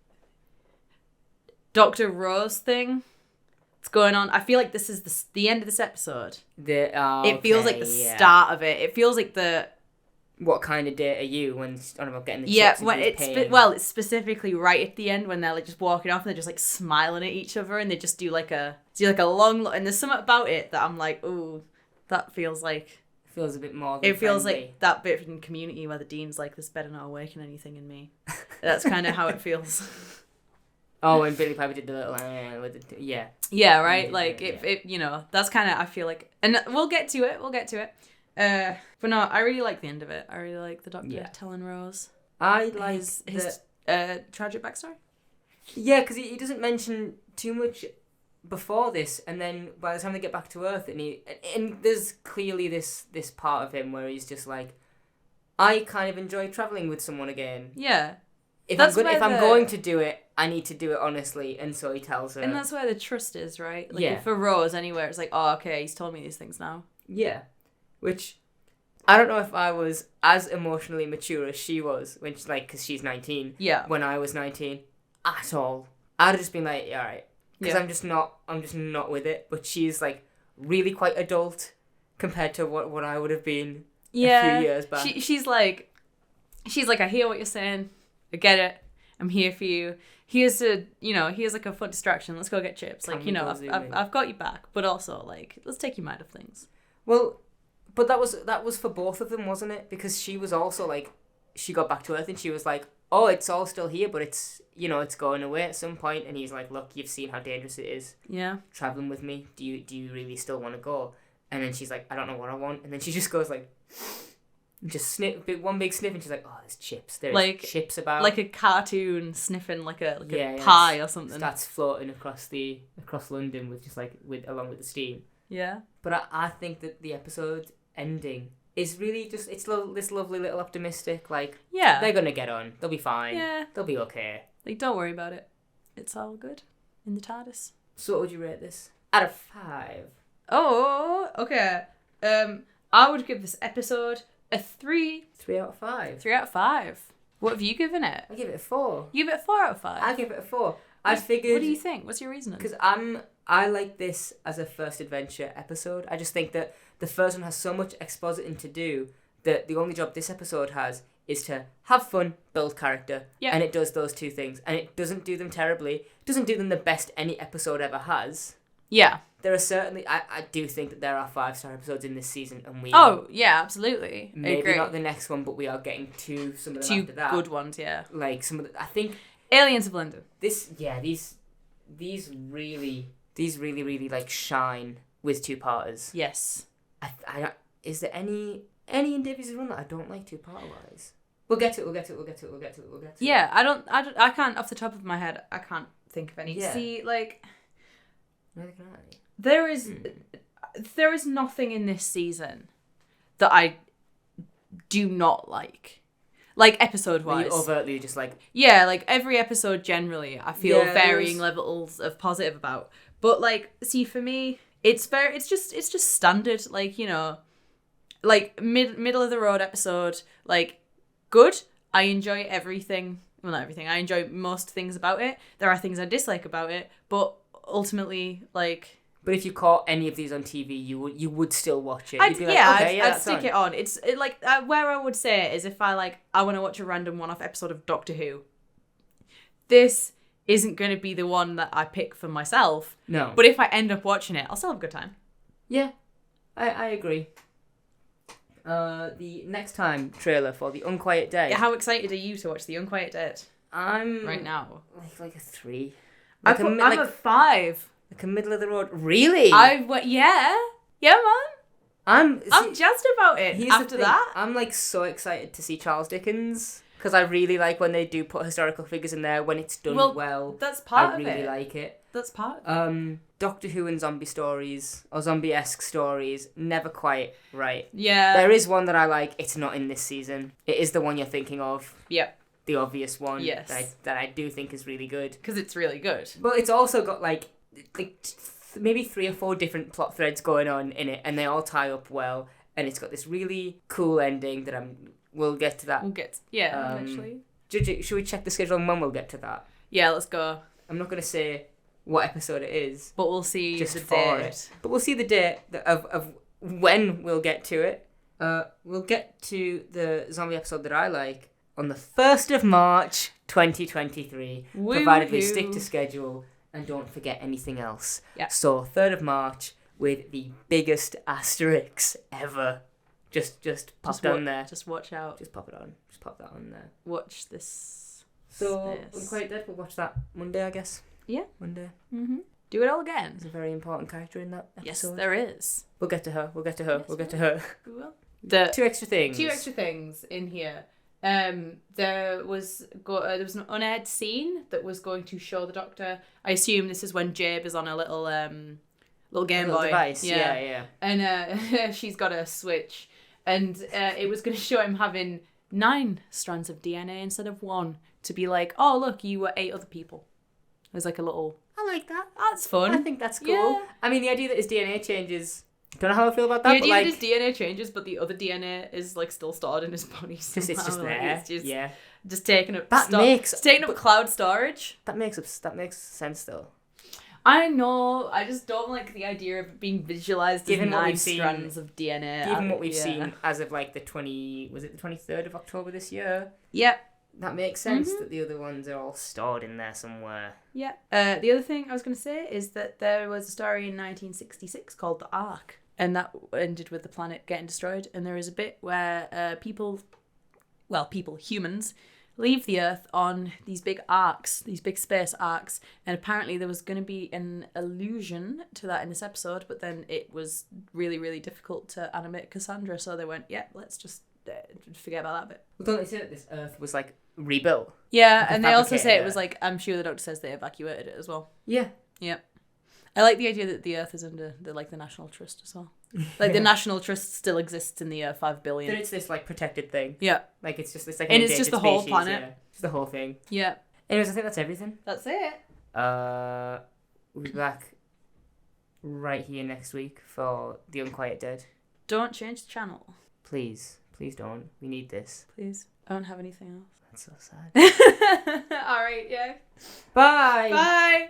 Dr. Rose thing that's going on, I feel like this is the end of this episode. It feels like the start of it. It feels like the... What kind of date are you when on about getting the chips? chips? Yeah, it's specifically right at the end when they're like just walking off and they're just like smiling at each other and they just do like a long look, and there's something about it that I'm like, ooh, that feels like... Feels a bit more It feels friendly. like that bit from Community where the dean's like, this better not awaken anything in me. That's kind of how it feels. Oh, and Billy Piper did the little... yeah. Yeah, right? Like, Yeah. it that's kind of, I feel like... And we'll get to it. But no, I really like the end of it. I really like the Doctor telling Rose I like his tragic backstory. Yeah, because he doesn't mention too much before this, and then by the time they get back to Earth, and there's clearly this part of him where he's just like, I kind of enjoy travelling with someone again. Yeah. If I'm going to do it, I need to do it honestly, and so he tells her. And that's where the trust is, right? Like, Yeah. for Rose, anywhere, it's like, oh, okay, he's told me these things now. Yeah. Which, I don't know if I was as emotionally mature as she was, when she's like, because she's 19. Yeah. When I was 19, at all. I'd have just been like, yeah, alright. Because I'm just not with it. But she's like really quite adult compared to what I would have been a few years back. She's like, I hear what you're saying. I get it. I'm here for you. Here's like a fun distraction. Let's go get chips. Like, I've got you back. But also, like, let's take your mind off things. Well, but that was for both of them, wasn't it? Because she was also like, she got back to Earth and she was like, oh, it's all still here, but it's going away at some point. And he's like, look, you've seen how dangerous it is. Yeah. Traveling with me. Do you really still want to go? And then she's like, I don't know what I want. And then she just goes like, just one big sniff, and she's like, oh, there's chips. There's like, chips about. Like a cartoon sniffing like a pie or something. Starts floating across London along with the steam. Yeah. But I think that the episode ending is really just, it's this lovely little optimistic, like, they're going to get on. They'll be fine. Yeah. They'll be okay. Like, don't worry about it. It's all good in the TARDIS. So what would you rate this? Out of 5. Oh, okay. I would give this episode a 3. 3 out of 5. 3 out of 5. What have you given it? I give it a 4. You give it a 4 out of 5? I give it a 4. I figured... What do you think? What's your reasoning? Because I like this as a first adventure episode. I just think that the first one has so much expositing to do that the only job this episode has is to have fun, build character, and it does those two things. And it doesn't do them terribly. It doesn't do them the best any episode ever has. Yeah. There are certainly... I do think that there are 5-star episodes in this season, and we... Oh, yeah, absolutely. Maybe not the next one, but we are getting to some of them after that. 2 good ones, yeah. Like, some of the... I think... Aliens of London. These really, like, shine with 2-parters. Yes. Is there any in Davies' run that I don't like 2-part-wise? We'll get to it. Yeah, I can't, off the top of my head, I can't think of any. Yeah. See, like... Neither can I. There is nothing in this season that I do not like. Like, episode-wise. You overtly just like... Yeah, like, every episode generally, I feel varying levels of positive about. But, like, see, for me, it's just standard, like, like, middle of the road episode, like, good. I enjoy everything. Well, not everything. I enjoy most things about it. There are things I dislike about it, but ultimately, like... But if you caught any of these on TV, you would still watch it. I'd stick it on. It's like where I would say it is if I want to watch a random one-off episode of Doctor Who. This isn't going to be the one that I pick for myself. No. But if I end up watching it, I'll still have a good time. Yeah, I agree. The next time trailer for The Unquiet Dead. Yeah, how excited are you to watch The Unquiet Dead I'm right now? like a 3. I'm a 5. Like a middle of the road. Really? Yeah, man. I'm jazzed about it. Here's After the thing, that, I'm like so excited to see Charles Dickens because I really like when they do put historical figures in there when it's done well. That's part I of really it. like it. That's part of it. Doctor Who and zombie stories or zombie-esque stories never quite right. Yeah. There is one that I like. It's not in this season. It is the one you're thinking of. Yep. The obvious one. Yes. That I do think is really good. Because it's really good. But it's also got maybe 3 or 4 different plot threads going on in it, and they all tie up well. And it's got this really cool ending that we'll get to that. Eventually. Should we check the schedule and when we'll get to that? Yeah, let's go. I'm not going to say what episode it is. But we'll see just the for date. it. But we'll see the date of when we'll get to it. We'll get to the zombie episode that I like on the 1st of March 2023. Woo-hoo. Provided we stick to schedule and don't forget anything else. Yeah. So 3rd of March with the biggest asterisk ever. Just pop it on there. Just watch out. Just pop it on. Just pop that on there. Watch this. So Unquiet Dead, we'll watch that Monday, I guess. Yeah. Monday. Mm-hmm. Do it all again. There's a very important character in that episode. Yes, there is. We'll get to her. Yes, We'll get to her. We will. 2 extra things. 2 extra things in here. There was an unaired scene that was going to show the Doctor. I assume this is when Jabe is on a little Game Boy device. Yeah. And she's got a switch, and it was going to show him having 9 strands of DNA instead of 1 to be like, oh look, you were 8 other people. It was like a little. I like that. That's fun. I think that's cool. Yeah. I mean, the idea that his DNA changes. Don't know how I feel about that. The idea but that his DNA changes, but the other DNA is like still stored in his body. it's just somehow. there. It's just, yeah. just taking up. That it's taking up cloud storage. That makes sense though. I know. I just don't like the idea of it being visualized as 9 strands of DNA. Given what we've seen as of like the 23rd of October this year. Yep. That makes sense that the other ones are all stored in there somewhere. Yeah. The other thing I was going to say is that there was a story in 1966 called The Ark, and that ended with the planet getting destroyed. And there is a bit where humans, leave the Earth on these big arcs, these big space arcs, and apparently there was going to be an allusion to that in this episode, but then it was really, really difficult to animate Cassandra, so they went, yeah, let's just forget about that bit. Well, don't they say that this Earth was like rebuilt? Yeah, and they also say it fabricated was like, I'm sure the Doctor says they evacuated it as well. Yeah. Yeah. I like the idea that the Earth is under the National Trust as well. Like the National Trust still exists in the 5 billion. That it's this like protected thing. Yeah. Like it's just this like and it's just the endangered whole species, planet. Yeah. It's the whole thing. Yeah. Anyways, I think that's everything. That's it. We'll be back right here next week for The Unquiet Dead. Don't change the channel. Please don't. We need this. Please. I don't have anything else. That's so sad. All right, yeah. Bye. Bye.